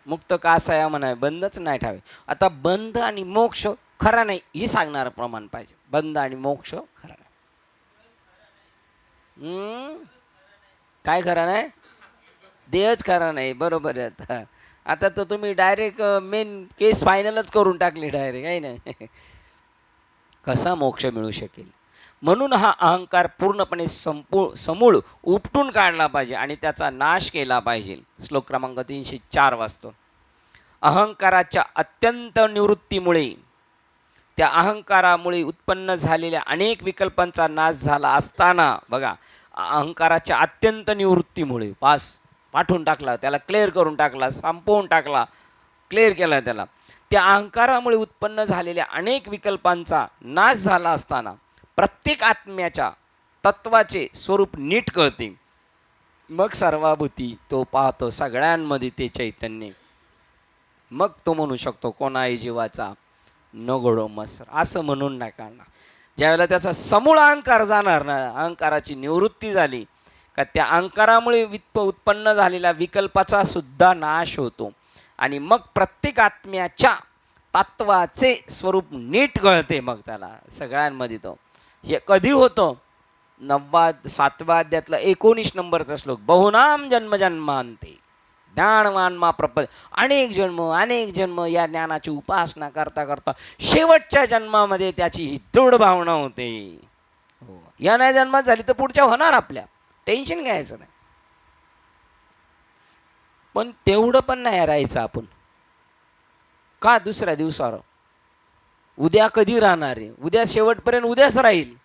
मुक्त कासाया म्हणावे, बंधच नाही ठावे. आता बंध आणि मोक्ष खरा नाही हे सांगणारं प्रमाण पाहिजे. बंध आणि मोक्ष खरा नाही. काय खरा नाही? देहच खरा नाही. बरोबर आहे. आता तर तुम्ही डायरेक्ट मेन केस फायनलच करून टाकली डायरेक्ट, आहे ना. कसा मोक्ष मिळू शकेल? म्हणून हा अहंकार पूर्णपणे समूळ उपटून काढला पाहिजे आणि त्याचा नाश केला पाहिजे. श्लोक क्रमांक 304 वाचतो. अहंकाराच्या अत्यंत निवृत्तीमुळे, त्या अहंकारामुळे उत्पन्न झालेल्या अनेक विकल्पांचा नाश झाला असताना, बघा, अहंकाराच्या अत्यंत निवृत्तीमुळे पाठवून टाकला, त्याला क्लिअर करून टाकला, संपवून टाकला, क्लिअर केला त्याला. त्या अहंकारामुळे उत्पन्न झालेल्या अनेक विकल्पांचा नाश झाला असताना प्रत्येक आत्म्याच्या तत्वाचे स्वरूप नीट कळते. मग सर्वाभूती तो पाहतो सगळ्यांमध्ये ते चैतन्य. मग तो म्हणू शकतो कोणाही जीवाचा नगडो मसर, असं म्हणून नाही काढणार. ज्यावेळेला त्याचा समूळ अहंकार जाणार ना, अहंकाराची निवृत्ती झाली का त्या अहंकारामुळे उत्पन्न झालेल्या विकल्पाचा सुद्धा नाश होतो आणि मग प्रत्येक आत्म्याच्या तत्वाचे स्वरूप नीट कळते. मग त्याला सगळ्यांमध्ये तो हे कधी होतं? 7व्या अध्यायातला 19 नंबरचा श्लोक. बहुनाम जन्मजन्मांते ज्ञानवान प्रपद. अनेक जन्म या ज्ञानाची उपासना करता करता शेवटच्या जन्मामध्ये त्याची ही दृढ भावना होते. हो, या नाही जन्मात झाली तर पुढच्या होणार, आपल्या टेन्शन घ्यायचं नाही. पण तेवढं पण नाही राहायचं आपण. का दुसऱ्या दिवसावर उद्या कधी राहणार आहे? उद्या शेवटपर्यंत उद्याच राहील.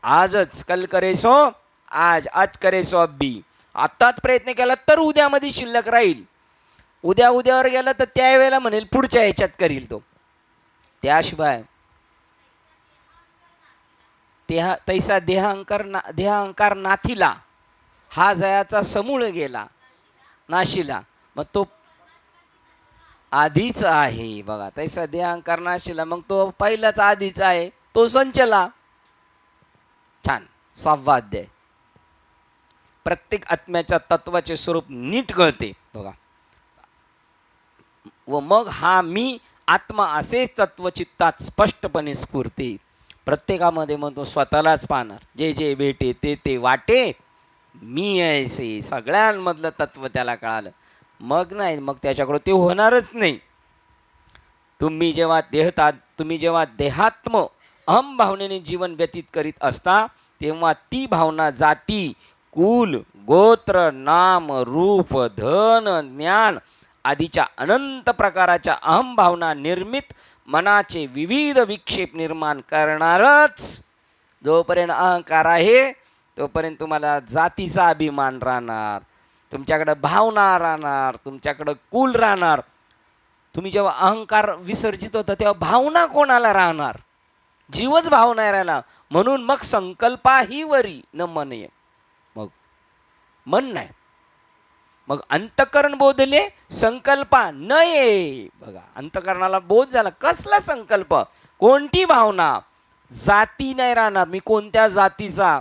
आजच कल करे सो आज करे सो अब्बी. आत्ताच प्रयत्न केला तर उद्यामध्ये शिल्लक राहील. उद्यावर गेला तर त्यावेळेला म्हणेल पुढच्या ह्याच्यात करील तो. त्याशिवाय तैसा देहांकार नाथीला, हा जयाचा समूळ गेला नाशिला. मग तो आधीच आहे. बघा, तैसा देहांकार नाशिला, मग तो पहिलाच आधीच आहे, तो संचला. छान. 6वा अध्याय. प्रत्येक आत्म्याच्या तत्वाचे स्वरूप नीट कळते. बघा, व मग हा मी आत्मा असेच तत्वचित्तात स्पष्टपणे स्फुरते. प्रत्येकामध्ये मग तो स्वतःलाच पाहणार. जे जे भेटे ते वाटे मी ऐसे. सगळ्यांमधलं तत्व त्याला कळालं. मग नाही, मग त्याच्याकडं ते होणारच नाही. तुम्ही जेव्हा देहात्म अहम भावनेने जीवन व्यतीत करीत असता, तेव्हा ती भावना जाती, कुल, गोत्र, नाम, रूप, धन, ज्ञान आदीच्या अनंत प्रकारच्या अहम भावना निर्मित मनाचे विविध विक्षेप निर्माण करणारच. जोपर्यंत अहंकार आहे तोपर्यंत तुम्हाला जातीचा अभिमान राहणार, तुमच्याकडं भावना राहणार, तुमच्याकडं कुल राहणार. तुम्ही जेव्हा अहंकार विसर्जित होता तेव्हा भावना कोणाला राहणार? जीवच भावना राहणार. म्हणून मग संकल्पाही वरी न मन ये. मग मन नाही, मग अंतकरण बोधले संकल्पा न ये. बघा, अंतकरणाला बोध झाला. कसला संकल्प? कोणती भावना? जाती नाही राहणार. मी कोणत्या जातीचा?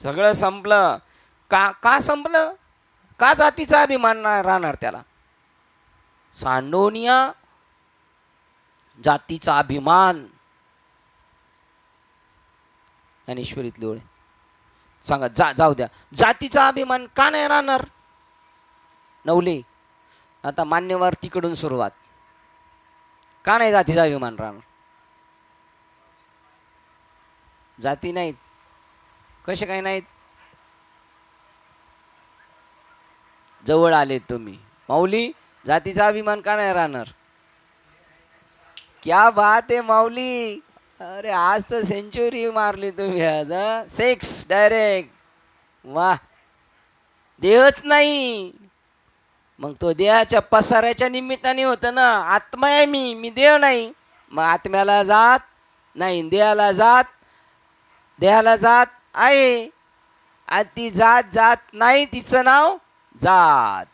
सगळं संपलं. का संपलं? का जातीचा अभिमान राहणार त्याला? सांडोनिया जातीचा अभिमान. ज्ञानेश्वरीतले ओळे सांगा. जाऊ द्या, जातीचा अभिमान का नाही राहणार? नवले, आता मान्यवर तिकडून सुरुवात. का नाही जातीचा अभिमान राहणार? जाती नाहीत. कसे काय नाहीत? जवळ आले तुम्ही. माऊली, जातीचा अभिमान का नाही राहणार? क्या बात आहे माऊली. अरे आज तर सेंचुरी मारली तुम्ही आज. Six direct. वा. देहच नाही, मग तो देहाच्या पसाऱ्याच्या निमित्ताने होतं ना. आत्मा आहे मी देह नाही. मग आत्म्याला जात नाही, देहाला जात आहे. आणि ती जात नाही, तिचं नाव जात.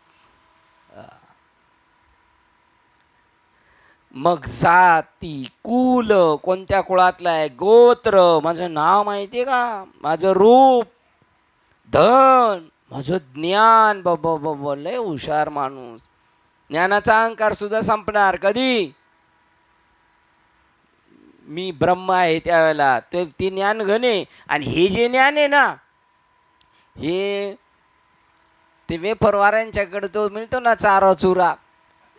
मग जाती, कुल, कोणत्या कुळातला आहे, गोत्र, माझं नाव माहितीये का, माझं रूप, धन, माझं ज्ञान. बाबा लय हुशार माणूस. ज्ञानाचा अहंकार सुद्धा संपणार कधी? मी ब्रह्म आहे त्यावेळेला. ते ज्ञान घने. आणि हे जे ज्ञान आहे ना, हे ते वेफरवाऱ्यांच्याकडे तो मिळतो ना चारा चुरा,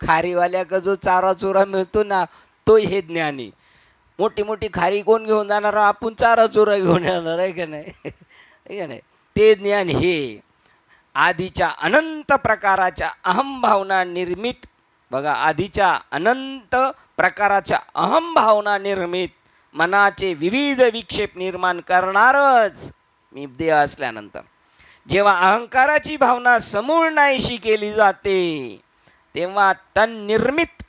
खारीवाल्याकडे जो चारा चुरा मिळतो ना, तो हे ज्ञान आहे. मोठी मोठी खारी कोण घेऊन जाणार? आपण चारा चुरा घेऊन येणार आहे का नाही? आहे का नाही? ते ज्ञान हे आधीच्या अनंत प्रकाराच्या अहमभावना निर्मित. बघा, आधीच्या अनंत प्रकाराच्या अहमभावना निर्मित मनाचे विविध विक्षेप निर्माण करणारच मी देह असल्यानंतर. जेव्हा अहंकाराची भावना समूळ नाहीशी केली जाते, तेव्हा तन्निर्मित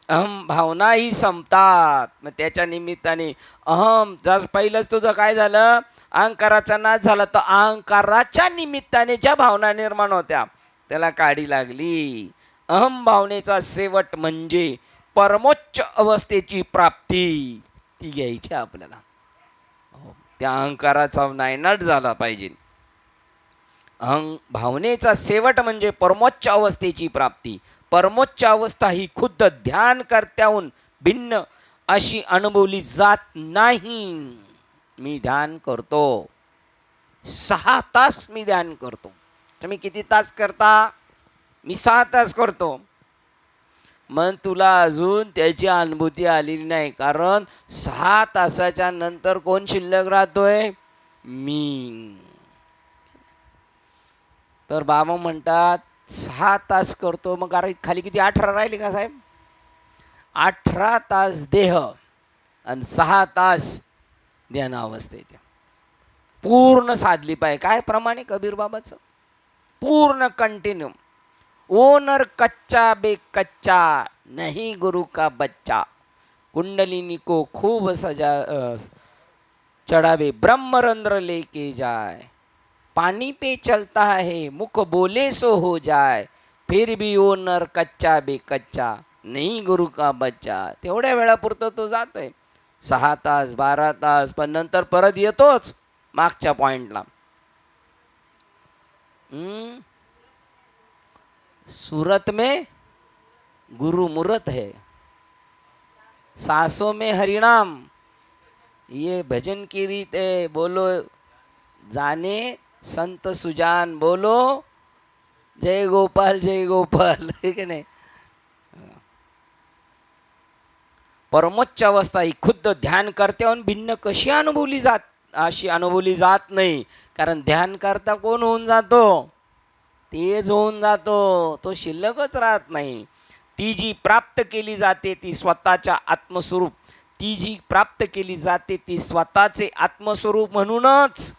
अहम भावनाही संपतात. मग त्याच्या निमित्ताने अहम, जर पहिलंच तुझं काय झालं, अहंकाराचा नाश झाला, तर अहंकाराच्या निमित्ताने ज्या भावना निर्माण होत्या त्याला काडी लागली. अहम भावनेचा शेवट म्हणजे परमोच्च अवस्थेची प्राप्ती, ती घ्यायची आपल्याला. त्या अहंकाराचा नायनाट झाला पाहिजे. भावनेचा शेवट म्हणजे परमोच्च अवस्थेची प्राप्ती. परमोच्च अवस्था ही खुद्द ध्यानकर्त्याहून भिन्न अशी अनुभवली जात नाही. मी ध्यान करतो, 6 तास मी ध्यान करतो. तुम्ही किती तास करता? मी 6 तास करतो. मग तुला अजून त्याची अनुभूती आलेली नाही, कारण 6 तासाच्या नंतर कोण शिल्लक राहतोय? मी. तर बाबा म्हणतात 6 तास करतो. मग अरे खाली किती 18 राहिले का साहेब? 18 तास देह आणि 6 तास ध्यान अवस्थेच्या पूर्ण साधली पाहिजे. काय प्रमाणे कबीर बाबाचं पूर्ण कंटिन्यू. ओनर कच्चा बे कच्चा नहीं गुरु का बच्चा, कुंडलिनी को खूब सजा चढ़ावे, ब्रह्मरंध्र लेके जाए, पानी पे चलता है मुख बोले सो हो जाए, फिर भी ओनर कच्चा बे कच्चा नहीं गुरु का बच्चा. तेवढ्या वेळापुरतं तो जातोय 6 तास 12 तास, पण नंतर परत येतोच मागच्या पॉइंटला. सूरत में गुरु मूरत है, सांसों में हरिनाम, ये भजन की रीत है. बोलो जाने संत सुजान, बोलो जय गोपाल जय गोपाल. है की नाही? परमोच्च अवस्था ही खुद्द ध्यान करत्याहून भिन्न कशी अनुभवली जात? अशी अनुभवली जात नाही. कारण ध्यान करता कोण होऊन जातो? तेच होऊन जातो, तो शिल्लकच राहत नाही. ती जी प्राप्त केली जाते ती स्वतःच्या आत्मस्वरूप, ती जी प्राप्त केली जाते ती स्वतःचे आत्मस्वरूप म्हणूनच.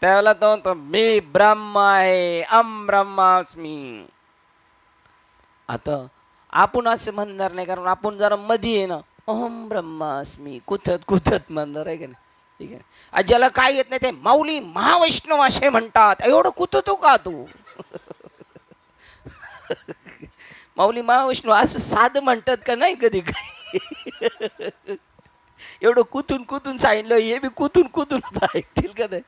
त्याला तो मी ब्रह्म आहे, अम ब्रह्मास्मी. आता आपण असं म्हणणार नाही, कारण आपण जरा मध्ये आहे ना, अहम ब्रह्मास्मी कुथत म्हणणार आहे का नाही? ठीक आहे. आज ज्याला काय येत नाही ते माऊली महावैष्णव असे म्हणतात. एवढं कुथतो का तू? माऊली महावैष्णव असं साधं म्हणतात का नाही कधी काय? एवढं कुतून सांगितलं, हे बी कुतून ऐकतील का नाही?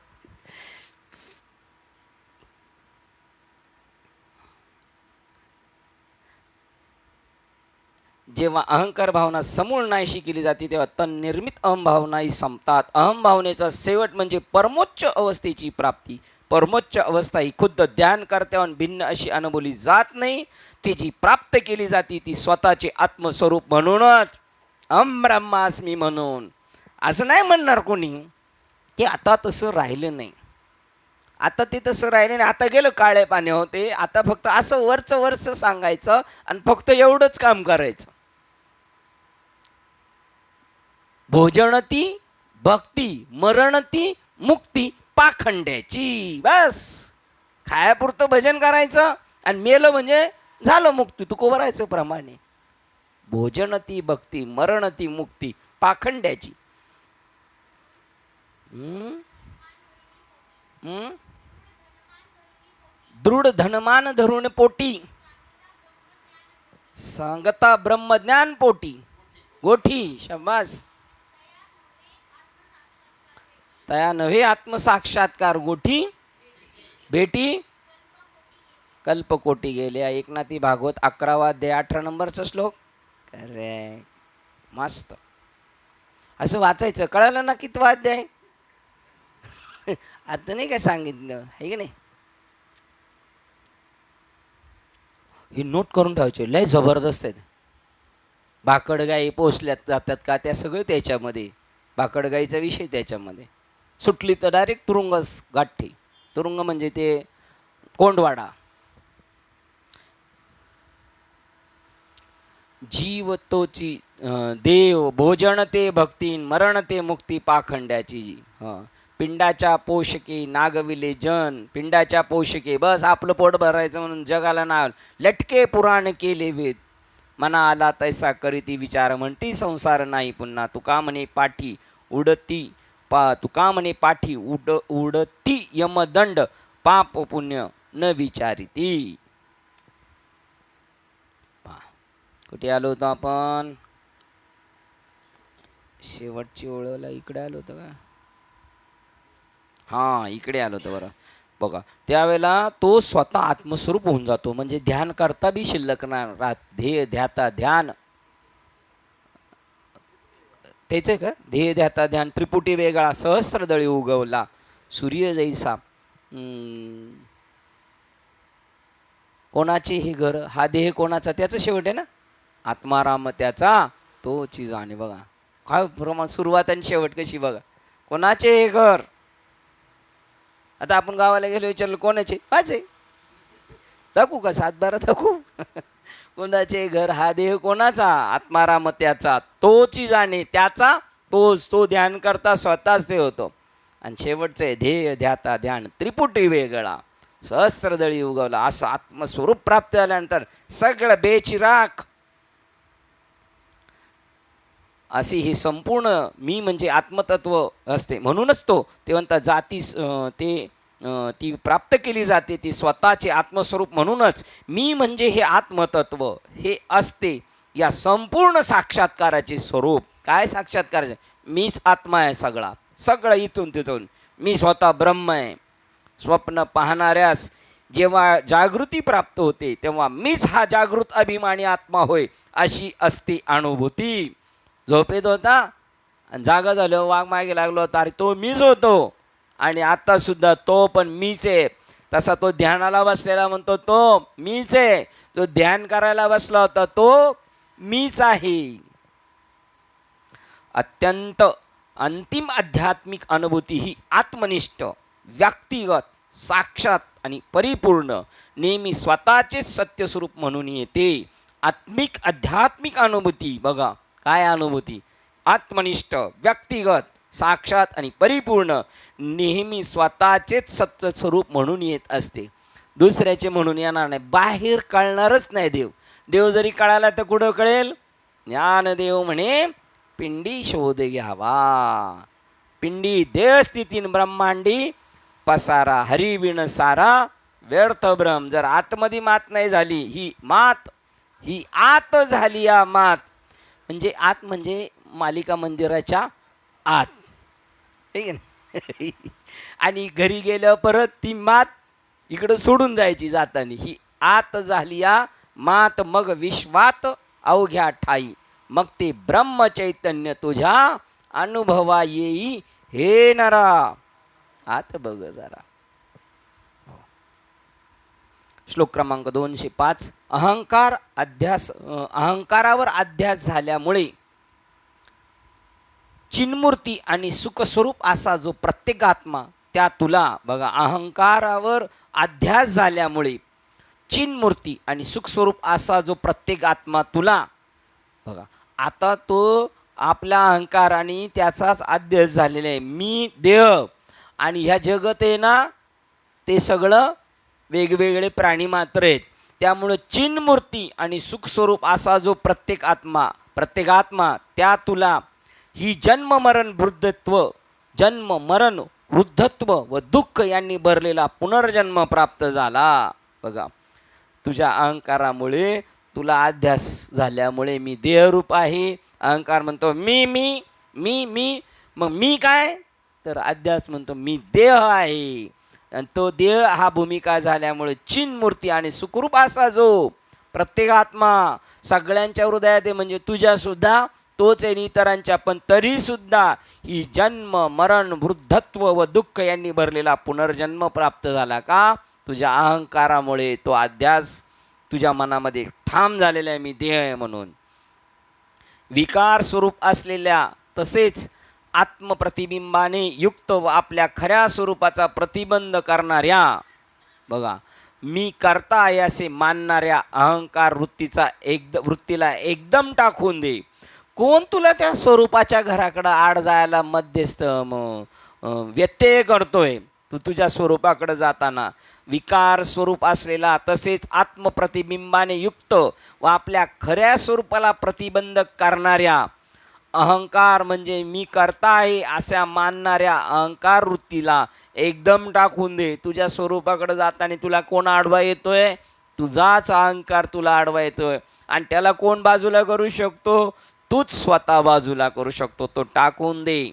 जेव्हा अहंकार भावना समूळ नाहीशी केली जाते, तेव्हा तन्निर्मित अहमभावनाही संपतात. अहमभावनेचा शेवट म्हणजे परमोच्च अवस्थेची प्राप्ती. परमोच्च अवस्था ही खुद्द ध्यान करत्याहून भिन्न अशी अनुभवली जात नाही. ती जी प्राप्त केली जाते ती स्वतःचे आत्मस्वरूप म्हणूनच, अहम ब्रह्मास्मी म्हणून. असं नाही म्हणणार कोणी. ते आता तसं राहिलं नाही. आता ते तसं राहिलं नाही. आता गेलं काळे पाणी होते. आता फक्त असं वरचं वरचं सांगायचं आणि फक्त एवढंच काम करायचं. भोजनती भक्ती, मरणती मुक्ती पाखंड्याची. बस खायापुरतं भजन करायचं आणि मेलं म्हणजे झालं मुक्ती. तू कोरायचं प्रमाणे. भोजनती भक्ती, मरणती मुक्ती पाखंड्याची. दृढ धनमान धरून पोटी, सांगता ब्रह्मज्ञान पोटी गोठी. शाबास. तया नव्हे आत्मसाक्षात्कार गोठी भेटी कल्पकोटी गेल्या. एकनाथी भागवत 11वा अध्याय 18 नंबरचा श्लोक. करेक्ट. मस्त. असं वाचायचं. कळालं ना कितवा अध्याय? आता नाही काय सांगितलं आहे की नाही? हे नोट करून ठेवायचे. लय जबरदस्त आहेत. भाकडगाई पोचल्यात जातात का त्या सगळं त्याच्यामध्ये. भाकडगाईचा विषय त्याच्यामध्ये. सुटली तर डायरेक्ट तुरुंगच गाठी. तुरुंग म्हणजे ते कोंडवाडा. जीव तोची देव, भोजन ते भक्ती, मरण ते मुक्ती पाखंड्याची. पिंडाच्या पोषके नागविले जन. पिंडाच्या पोषके बस आपलं पोट भरायचं म्हणून जगाला नाव. लटके पुराण केले वेद, मना आला तैसा करीती विचार. म्हणती संसार नाही पुन्हा. तुका म्हणे पाठी उडती तुका म्हणे पाठी उडती यमदंड. पाप पुण्य न विचारिती. कुठे आलो होतो आपण? शेवटची ओळला इकडे आलो होतो का? हां, इकडे आलो होतो. बरं बघा, त्यावेळेला तो स्वतः आत्मस्वरूप होऊन जातो. म्हणजे ध्यान करता बी शिल्लक नाही राहत. ध्येय ध्याता ध्यान तेच आहे का? ध्येय ध्याता ध्यान त्रिपुटी वेगळा, सहस्त्रदळी उगवला सूर्य जैसा. कोणाचे हे घर, हा देह कोणाचा? त्याचं शेवट आहे ना. आत्माराम त्याचा तोची जाणे. बघा काय प्रमाण, सुरुवात आणि शेवट कशी बघा. कोणाचे हे घर? आता आपण गावाला गेलो, विचारलं कोणाचे? माझे. दाखवू का? 7-12 दाखवू? कोणाचे घर? हा देह कोणाचा? आत्माराम त्याचा तोची जाणे. त्याचा तोच. तो ध्यान करता स्वतःच ते होतो. आणि शेवटचे ध्येय ध्याता ध्यान त्रिपुटी वेगळा, सहस्त्रदळी उगवला. असं आत्मस्वरूप प्राप्त झाल्यानंतर सगळं बेचिराख अशी ही संपूर्ण मी म्हणजे आत्मतत्व असते. म्हणूनच तो ते म्हणतात जाती ती प्राप्त केली जाते. ती स्वतःचे आत्मस्वरूप. म्हणूनच मी म्हणजे हे आत्मतत्व हे असते. या संपूर्ण साक्षात्काराचे स्वरूप. काय साक्षात्काराचे? मीच आत्मा आहे सगळा. सगळं इथून तिथून मी स्वतः ब्रह्म आहे. स्वप्न पाहणाऱ्यास जेव्हा जागृती प्राप्त होते तेव्हा मीच हा जागृत अभिमानी आत्मा होय अशी असते अनुभूती. झोपेत होता आणि जागा झालो, वाघ मागे लागलो होता, अरे तो मीच होतो. आणि आता सुद्धा तो पण मीच आहे. तसा तो ध्यानाला बसलेला म्हणतो तो मीच आहे. जो ध्यान करायला बसला होता तो मीच आहे. अत्यंत अंतिम आध्यात्मिक अनुभूती ही आत्मनिष्ठ, व्यक्तिगत, साक्षात आणि परिपूर्ण नेहमी स्वतःचेच सत्यस्वरूप म्हणून येते. आत्मिक आध्यात्मिक अनुभूती बघा काय अनुभूती? आत्मनिष्ठ, व्यक्तिगत, साक्षात आणि परिपूर्ण नेहमी स्वतःचेच सत्यस्वरूप म्हणून येत असते. दुसऱ्याचे म्हणून येणार नाही. बाहेर कळणारच नाही देव. देव जरी कळाला तर कुठं कळेल? ज्ञानदेव म्हणे पिंडी शोध घ्यावा. पिंडी देह स्थितीन ब्रह्मांडी पसारा. हरिविण सारा व्यर्थ भ्रम. जर आतमध्ये मात नाही झाली, ही मात ही आत झाली. या मात म्हणजे आत म्हणजे मालिका मंदिराच्या आत, ठीक आहे. आणि घरी गेलं परत ती मात इकडं सोडून जायची जाताना. ही आत झाली या मात. मग विश्वात अवघ्या ठाई मग ते ब्रह्मचैतन्य तुझ्या अनुभवा येई हे नरा. आत बघ जरा. श्लोक क्रमांक 205. अहंकारावर अध्यास झाल्यामुळे चिन्मूर्ती आणि सुखस्वरूप असा जो प्रत्येक आत्मा त्या तुला बघा अहंकारावर अध्यास झाल्यामुळे चिन्मूर्ती आणि सुखस्वरूप असा जो प्रत्येक आत्मा तुला बघा आता तो आपल्या अहंकाराने त्याचाच अध्यास झालेला आहे. मी देह आणि ह्या जगत आहे ना ते सगळं वेगवेगळे प्राणी मात्र आहेत. त्यामुळं चिन्मूर्ती आणि सुखस्वरूप असा जो प्रत्येक आत्मा त्या तुला ही जन्म मरण वृद्धत्व व दुःख यांनी भरलेला पुनर्जन्म प्राप्त झाला. बघा तुझ्या अहंकारामुळे तुला अध्यास झाल्यामुळे मी देहरूप आहे. अहंकार म्हणतो मी मी मी मी मग मी काय तर अध्यास म्हणतो मी देह आहे. आणि तो देह हा भूमिका झाल्यामुळे चिन्मूर्ती आणि सुखरूप असा जो प्रत्येक आत्मा सगळ्यांच्या हृदयात आहे म्हणजे तुझ्यासुद्धा तोच आहे इतरांच्या पण तरीसुद्धा ही जन्म मरण वृद्धत्व व दुःख यांनी भरलेला पुनर्जन्म प्राप्त झाला. का तुझ्या अहंकारामुळे तो अध्यास तुझ्या मनामध्ये ठाम झालेला आहे मी देह आहे म्हणून. विकार स्वरूप असलेल्या तसेच आत्मप्रतिबिंबाने युक्त व आपल्या खऱ्या स्वरूपाचा प्रतिबंध करणाऱ्या बघा मी करता आहे असे मानणाऱ्या अहंकार वृत्तीला एकदम टाकून दे. कोण तुला त्या स्वरूपाच्या घराकडं आड जायला मध्यस्थ व्यत्यय करतोय. तू तुझ्या स्वरूपाकडे जाताना विकार स्वरूप असलेला तसेच आत्मप्रतिबिंबाने युक्त व आपल्या खऱ्या स्वरूपाला प्रतिबंध करणाऱ्या अहंकार म्हणजे मी करता आहे अशा मानणाऱ्या अहंकार वृत्तीला एकदम टाकून दे. तुझ्या स्वरूपाकडे जाताना तुला कोण आडवा येतोय तुझाच अहंकार तुला आडवा येतोय आणि त्याला कोण बाजूला करू शकतो तूच स्वतः बाजूला करू शकतो. तो टाकून दे.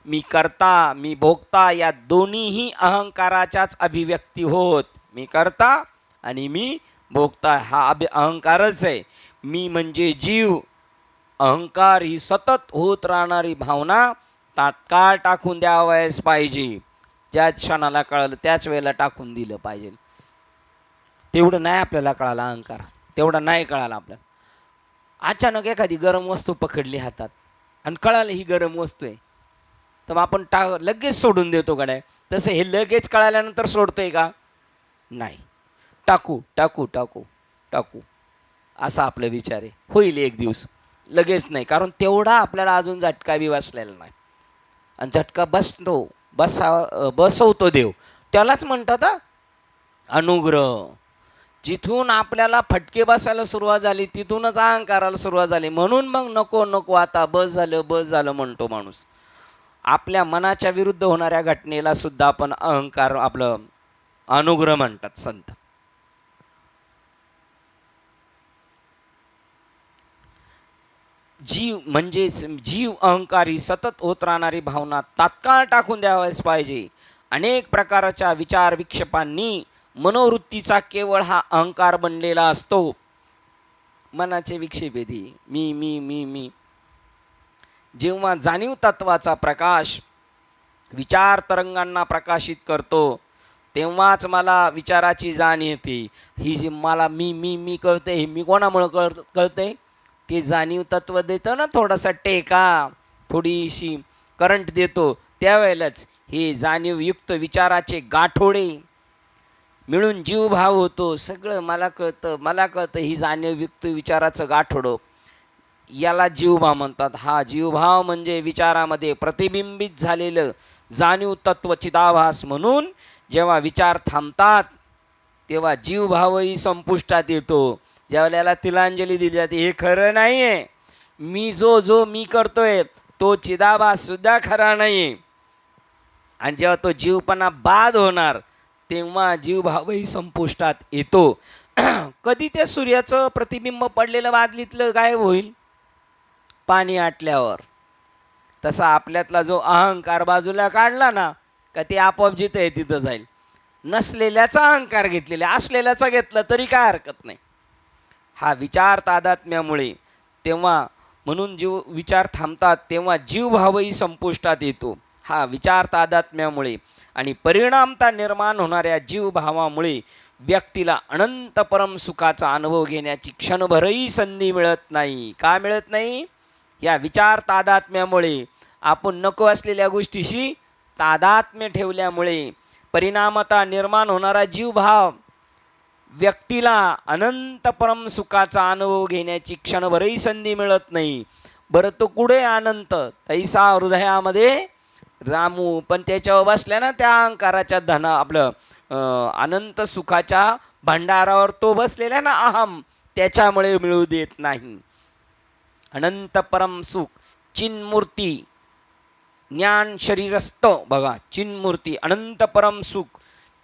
मी करता मी भोगता या दोन्हीही अहंकाराच्याच अभिव्यक्ती होत. मी करता आणि मी भोगता हा अहंकारच आहे. मी म्हणजे जीव. अहंकार ही सतत होत राहणारी भावना तात्काळ टाकून द्यावयास पाहिजे. ज्या क्षणाला कळलं त्याच वेळेला टाकून दिलं पाहिजे. तेवढं नाही आपल्याला कळालं अहंकार तेवढं नाही कळालं आपल्याला. अचानक एखादी गरम वस्तू पकडली हातात आणि कळालं ही गरम वस्तू आहे तर आपण लगेच सोडून देतो गड्या. तसं हे लगेच कळाल्यानंतर सोडतोय का नाही. टाकू टाकू टाकू टाकू असा आपला विचार आहे. होईल एक दिवस लगेच नाही कारण तेवढा आपल्याला अजून झटका बी बसलेला नाही. आणि झटका बसवतो देव त्यालाच म्हणतात अनुग्रह. जिथून आपल्याला फटके बसायला सुरुवात झाली तिथूनच अहंकाराला सुरुवात झाली. म्हणून मग नको नको आता बस झालं म्हणतो माणूस. आपल्या मनाच्या विरुद्ध होणाऱ्या घटनेला सुद्धा आपण अहंकार आपलं अनुग्रह म्हणतात संत. जीव म्हणजेच जीव अहंकारी सतत होत राहणारी भावना तात्काळ टाकून द्यावयास पाहिजे. अनेक प्रकारच्या विचार विक्षेपांनी मनोवृत्तीचा केवळ हा अहंकार बनलेला असतो. मनाचे विक्षेपेदी मी मी मी मी जेव्हा जाणीव तत्वाचा प्रकाश विचार तरंगांना प्रकाशित करतो तेव्हाच मला विचाराची जाण येते. ही जी मला मी मी मी कळते हे मी कोणामुळं कळते ते जाणीव तत्व देतं ना थोडासा टेका थोडीशी करंट देतो त्यावेळेलाच हे जाणीवयुक्त विचाराचे गाठोडे मिळून जीवभाव होतो. सगळं मला कळतं ही जाणीवयुक्त विचाराचं गाठोडं याला जीवभाव म्हणतात. हा जीवभाव म्हणजे विचारामध्ये प्रतिबिंबित झालेलं जाणीव तत्व चिदाभास म्हणून जेव्हा विचार थांबतात तेव्हा जीवभावही संपुष्टात येतो. ज्यावेळेला तिलांजली दिली जाते हे खरं नाही आहे मी जो मी करतोय तो चिदाभास सुद्धा खरा नाही आहे. आणि जेव्हा तो जीवपणा बाद होणार तेव्हा जीवभावही संपुष्टात येतो. कधी त्या सूर्याचं प्रतिबिंब पडलेलं बादलीतलं गायब होईल पाणी आटल्यावर. तसा आपल्यातला जो अहंकार बाजूला काढला ना का ते आपोआप जिथं आहे तिथं जाईल. नसलेल्याचा अहंकार घेतलेला असलेल्याचा घेतला तरी काय हरकत नाही. हा विचार तादात्म्यामुळे तेव्हा म्हणून जीव विचार थांबतात तेव्हा जीवभावही संपुष्टात येतो. हा विचार तादात्म्यामुळे आणि परिणामता निर्माण होणाऱ्या जीवभावामुळे व्यक्तीला अनंत परम सुखाचा अनुभव घेण्याची क्षणभरही संधी मिळत नाही. का मिळत नाही या विचार तादात्म्यामुळे, आपण नको असलेल्या गोष्टीशी तादात्म्य ठेवल्यामुळे परिणामता निर्माण होणारा जीवभाव व्यक्तीला अनंत परम सुखाचा अनुभव घेण्याची क्षणभरही संधी मिळत नाही. बरं तो कुठे अनंत, तैसा हृदयामध्ये रामू. पण त्याच्यावर बसल्या ना त्या अहंकाराच्या आपलं अनंत सुखाच्या भंडारावर तो बसलेला ना अहम, त्याच्यामुळे मिळू देत नाही. अनंत परम सुख चिन्मूर्ती ज्ञान शरीरस्थ. बघा, चिन्मूर्ती अनंत परम सुख,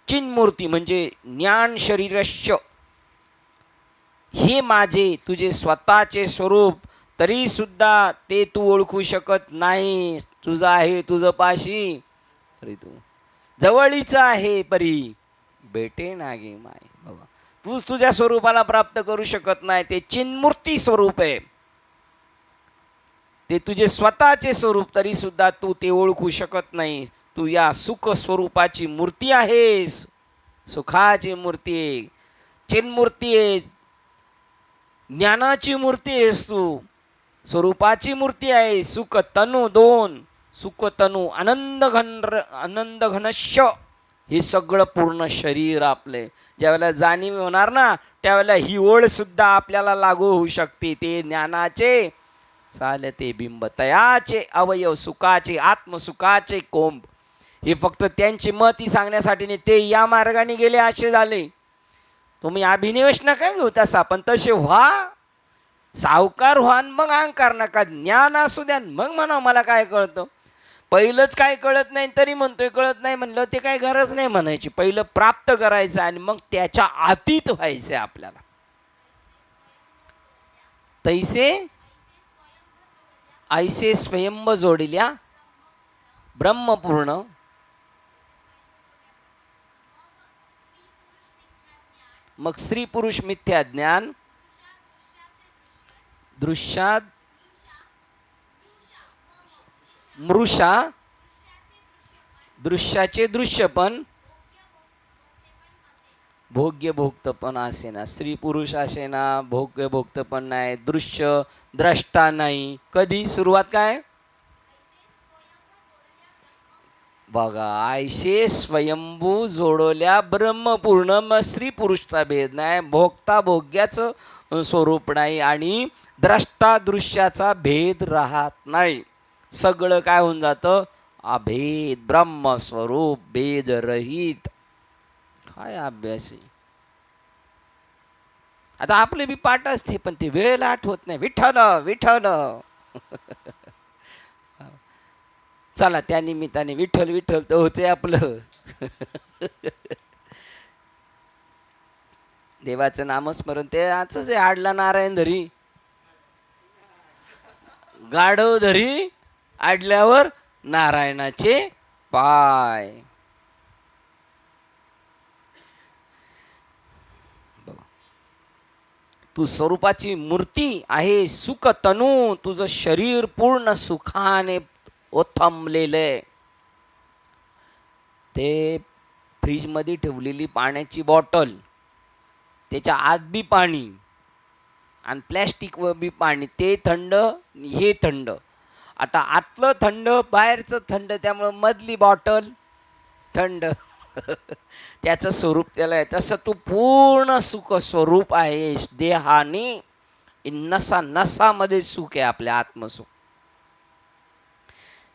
चिन्मूर्ती म्हणजे ज्ञान शरीरश्च, हे माझे तुझे स्वतःचे स्वरूप, तरी सुद्धा ते तू ओळखू शकत नाही. तुझं आहे तुझं पाशी, तरी तू जवळीचं आहे परी बेटे नागे माय. बघा, तूच तुझ्या स्वरूपाला प्राप्त करू शकत नाही. ते चिन्मूर्ती स्वरूप आहे, ते तुझे स्वतःचे स्वरूप, तरी सुद्धा तू ते ओळखू शकत नाही. तू या सुख स्वरूपाची मूर्ती आहेस, सुखाची मूर्ती आहे, चिन्मूर्ती आहे, ज्ञानाची मूर्ती आहेस तू, स्वरूपाची मूर्ती आहे. सुख तनु दोन, सुख तनु आनंद घनश्य, हे सगळं पूर्ण शरीर आपले. ज्यावेळेला जाणीव होणार ना त्यावेळेला ही ओळ सुद्धा आपल्याला लागू होऊ शकते. ते ज्ञानाचे चालते बिंब, तयाचे अवयव, सुखाचे आत्मसुखाचे कोंब. हे फक्त त्यांची मती सांगण्यासाठी नाही, ते या मार्गाने गेले असे झाले. तुम्ही अभिनिवेश नका घेऊ तसा, पण तसे व्हा, सावकार व्हा, मग अहंकार नका. ज्ञान असू द्या, मग म्हणा मला काय कळतं. पहिलंच काय कळत नाही तरी म्हणतोय कळत नाही म्हणलं, ते काय गरज नाही म्हणायची. पहिलं प्राप्त करायचं आणि मग त्याच्या अतीत व्हायचं आपल्याला. तैसे ऐसे स्वयंभ जोडिल्या ब्रह्मपूर्ण, मग स्त्री पुरुष मिथ्या ज्ञान, दृश्यात मृषा, दृश्याचे दृश्यपण, भोग्य भोक्तपण असे ना. स्त्री पुरुष असे ना, भोग्य भोक्तपण नाही, दृश्य द्रष्टा नाही. कधी सुरुवात काय बघा, आयशे स्वयंभू जोडल्या ब्रह्मपूर्ण. मग स्त्री पुरुषचा भेद नाही, भोगता भोग्याचं स्वरूप नाही आणि द्रष्टा दृश्याचा भेद राहत नाही. सगळं काय होऊन जातं, अभेद ब्रह्मस्वरूप, भेद रहित. काय अभ्यास आहे. आता आपले बी पाठ असते पण ते वेळेला आठवत नाही. विठ्ठल विठ्ठल चला त्या निमित्ताने विठ्ठल विठ्ठल तर होते आपलं. देवाचं नामस्मरण ते आजच आहे. आडला नारायण धरी गाढव धरी, आडल्यावर नारायणाचे पाय. तू स्वरूपाची मूर्ती आहे, सुख तनू, तुझं शरीर पूर्ण सुखाने ओथंबलेलं. ते फ्रीजमध्ये ठेवलेली पाण्याची बॉटल, त्याच्या आत बी पाणी आणि प्लॅस्टिक व बी पाणी, ते थंड हे थंड. आता आतलं थंड बाहेरचं थंड, त्यामुळं मधली बॉटल थंड. त्याचं स्वरूप त्याला आहे. तसं तू पूर्ण सुख स्वरूप आहेस देहाने. नसा नसामध्ये सुख आहे आपल्या आत्मसुख.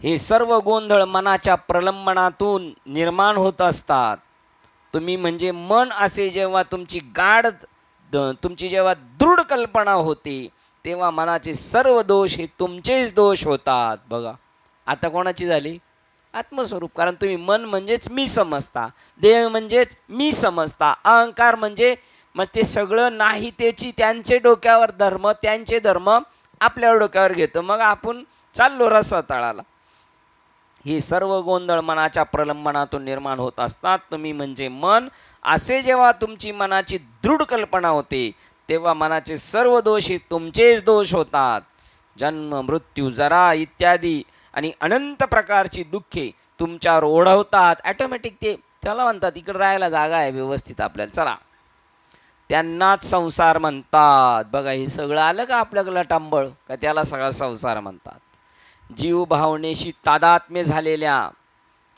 हे सर्व गोंधळ मनाच्या प्रलंबनातून निर्माण होत असतात. तुम्ही म्हणजे मन असे जेव्हा तुमची जेव्हा दृढ कल्पना होते तेव्हा मनाचे सर्व दोष हे तुमचेच दोष होतात. बघा आता कोणाची झाली, आत्मस्वरूप. कारण तुम्ही मन म्हणजेच मी समजता, देह म्हणजेच मी समजता, अहंकार म्हणजे मग ते सगळं नाही त्याची त्यांचे डोक्यावर धर्म, त्यांचे धर्म आपल्या डोक्यावर घेतं. मग आपण चाललो रसातळाला. हे सर्व गोंधळ मनाच्या प्रलंबनातून निर्माण होत असतात. तुम्ही म्हणजे मन असे जेव्हा तुमची मनाची दृढ कल्पना होते तेव्हा मनाचे सर्व दोष हे तुमचेच दोष होतात. जन्म मृत्यू जरा इत्यादी आणि अनंत प्रकारची दुःखे तुमच्यावर ओढवतात. ॲटोमॅटिक ते त्याला म्हणतात इकडे राहायला जागा आहे व्यवस्थित आपल्याला, चला त्यांनाच संसार म्हणतात. बघा हे सगळं आलं का आपल्याकडं टांबळ का त्याला सगळा संसार म्हणतात. जीव भावनेशी तादात्म्य झालेल्या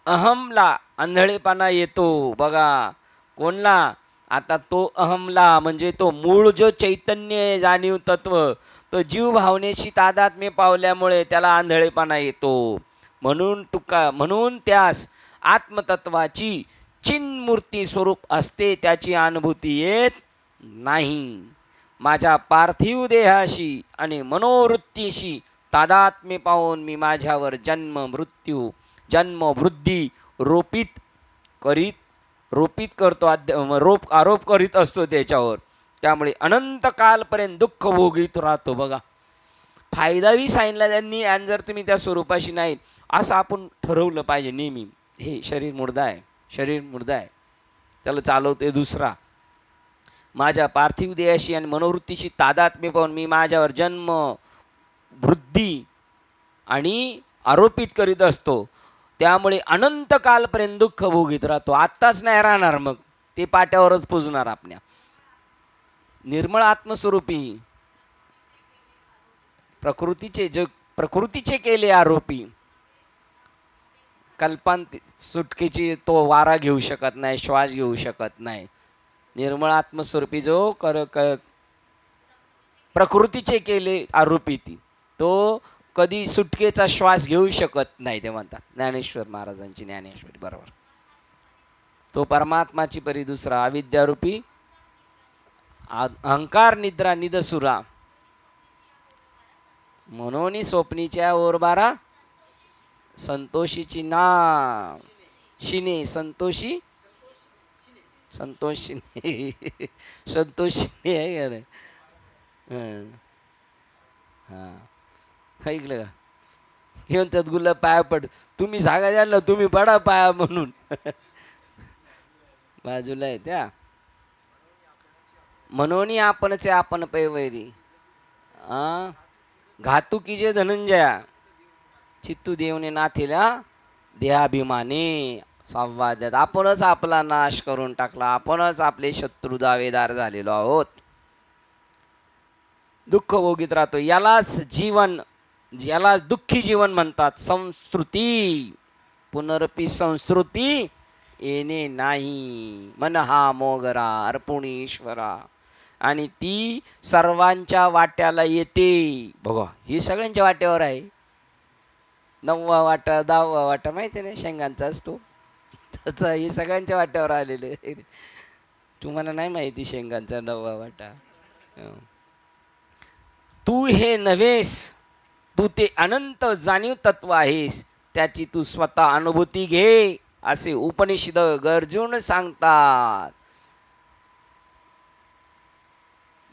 अहमला आंधळेपणा येतो. बघा कोणला? आता तो अहमला म्हणजे तो मूळ जो चैतन्य जाणीव तत्व, तो जीव भावनेशी तादात्म्य पावल्यामुळे त्याला आंधळेपणा येतो. म्हणून त्यास आत्मतत्वाची चिन्मूर्ती स्वरूप असते, त्याची अनुभूती येत नाही. माझ्या पार्थिव देहाशी आणि मनोवृत्तीशी तादात्म्य पाहून मी माझ्यावर जन्म वृद्धी रोपित करतो, आरोप करीत असतो त्याच्यावर. त्यामुळे अनंत कालपर्यंत दुःख भोगीत राहतो. बघा फायदाही सांगितला त्यांनी. आणि जर तुम्ही त्या स्वरूपाशी नाही असं आपण ठरवलं पाहिजे नेहमी. हे शरीर मुर्दा आहे, त्याला चालवते दुसरा. माझ्या पार्थिव देहाशी आणि मनोवृत्तीशी तादात्म्य पाहून मी माझ्यावर जन्म वृद्धी आणि आरोपित करीत असतो. त्यामुळे अनंत कालपर्यंत दुःख भोगीत राहतो. आत्ताच नाही राहणार, मग ते पाट्यावरच पुजणार आपल्या. निर्मळ आत्मस्वरूपी प्रकृतीचे केले आरोपी. कल्पांत सुटकेची तो वारा घेऊ शकत नाही, श्वास घेऊ शकत नाही. निर्मळ आत्मस्वरूपी जो प्रकृतीचे केले आरोपी तो कधी सुटकेचा श्वास घेऊ शकत नाही. ते म्हणतात ज्ञानेश्वर महाराजांची ज्ञानेश्वरी. बरोबर. तो परमात्माची परी दुसरा अविद्यारूपी अहंकार निद्रा निदसुरा म्हणून स्वप्नीच्या ओरबारा संतोषीची ना शिने संतोषी आहे का रे? हां ऐकलं का? घेऊन त्यात गुलाब पाया पड. तुम्ही सांगा द्याल ना, तुम्ही पडा पाया म्हणून. बाजूला आहे त्या म्हणून आपणच आपण पैवैरी घातू की जे धनंजया चित्तू देवने नाथीला देहाभिमाने संवाद्यात. आपणच आपला नाश करून टाकला, आपणच आपले शत्रू दावेदार झालेलो आहोत. दुःख भोगीत राहतो. यालाच दुःखी जीवन म्हणतात. संस्कृती पुनरपी संस्कृती येणे नाही. मन हा मोगरा अर्पुणीश्वरा. आणि ती सर्वांच्या वाट्याला येते. बघा ही सगळ्यांच्या वाट्यावर आहे. 9वा वाटा 10वा वाटा माहिती नाही शेंगांचा असतो त्याचा. हे सगळ्यांच्या वाट्यावर आलेले. तुम्हाला नाही माहिती शेंगांचा 9वा वाटा. तू हे नव्हेस, तू ते अनंत जाणीव तत्व आहेस, त्याची तू स्वतः अनुभूती घे असे उपनिषद गरजून सांगतात.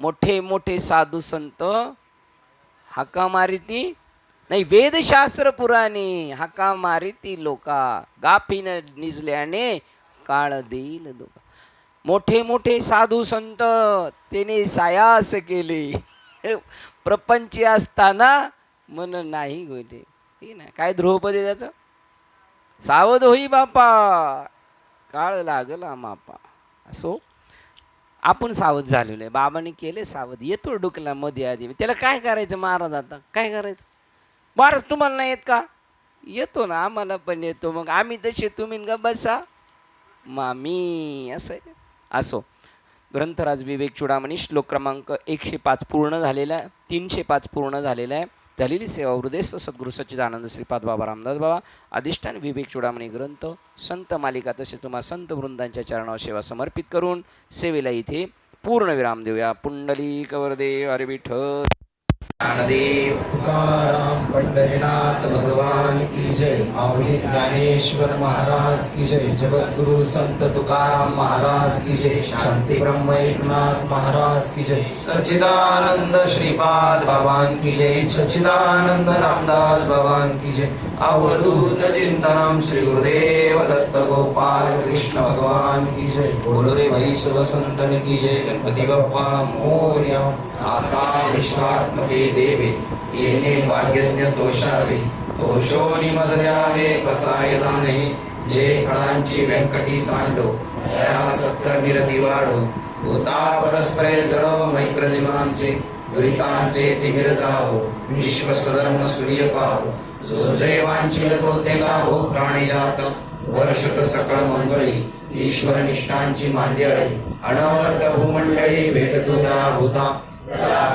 मोठे साधू संत हाका मारिती नाही, वेदशास्त्र पुराणे हाका मारिती लोका, गाफीन निजल्याने काळ देईल धोका. मोठे साधू संत त्याने सायास केले, प्रपंची असताना मन नाही गोटे. हे ना काय द्रौपदी त्याचं, सावध होई बापा काळ लागला मापा. असो आपण सावध झालेलो आहे. बाबांनी केले सावध. येतो डुकला मध्ये आधी. त्याला काय करायचं महाराज, आता काय करायचं महाराज? तुम्हाला नाही येत का? येतो ना, आम्हाला पण येतो. मग आम्ही तसे तुम्ही का बसा मामी असं आहे. असो ग्रंथराज विवेक चूडामणी श्लोक क्रमांक 105 पूर्ण झालेला आहे. 305 पूर्ण झालेला आहे. झालेली सेवा हृदयस्थ सद्गुरू सच्चिदानंद श्रीपाद बाबा रामदास बाबा अधिष्ठान विवेक चूडामणी ग्रंथ संत मालिका तसेच तुम्हा संत वृंदांच्या चरणावर सेवा समर्पित करून सेवेला इथे पूर्णविराम देऊया. पुंडलिक वरदे हरी विठ्ठल ज्ञानदेव तुकाराम पंढरीनाथ भगवान की जय. माऊली ज्ञानेश्वर महाराज की जय. जगद्गुरु संत तुकाराम महाराज की जय. शांती ब्रह्म एकनाथ महाराज की जय. सच्चिदानंद श्रीपाद भगवान की जय. सच्चिदानंद रामदास भगवान की जय. अवधूत चिंतनम श्री गुरुदेव दत्त गोपाल कृष्ण भगवान की जय. बोलो रे भाई सर्व संतन की जय. गणपती बाप्पा मोरया. आता विश्वात्मके देवे येणे भाग्यज्ञ दोषावे. दोषोनी मजल्यावे कसायदा नाही. जे खळांची व्यंकटी सांडो या सत्कर निरती वाढो. भूता परस्परे जडो मैत्र जीवनांचे दुरितांचे तिमिर जावो विश्व स्वधर्म सूर्य पाहो जो जय वांछिल तो ते लाभो प्राणी जात वर्षक सकळ मंगळी ईश्वर निष्ठांची मांद्याळी अनवर्त भूमंडळी भेटतो त्या भूता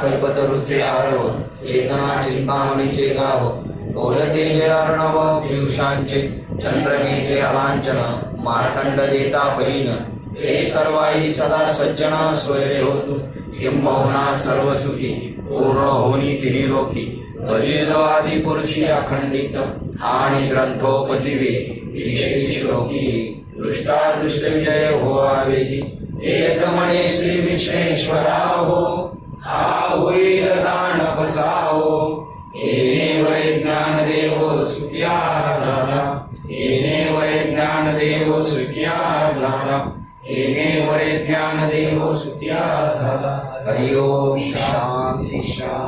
कल्पतरुचे आरव चेतना चिंतामणीचे गाव बोलते जे अर्णव पियुषांचे चंद्रमेचे अलांचन मार्तंड देता बलीन हे सर्वाई सदा सज्जन स्वैरे होतु किंबहुना सर्व सुखी पूर्ण होनी तिनी लोकी भजे जो आदि पुरुषी अखंडित आणि ग्रंथोपजीवे विशेष श्लोकी दृष्टादृष्ट विजय होवावेजी एक म्हणे श्री विश्वेश्वरा हो हा होईल दान बसावो येणे वै ज्ञानदेव सुखिया झाला येणे वै ज्ञानदेव सुखिया झाला येणे वै ज्ञानदेव सुखिया झाला हरि ओम शांती शांती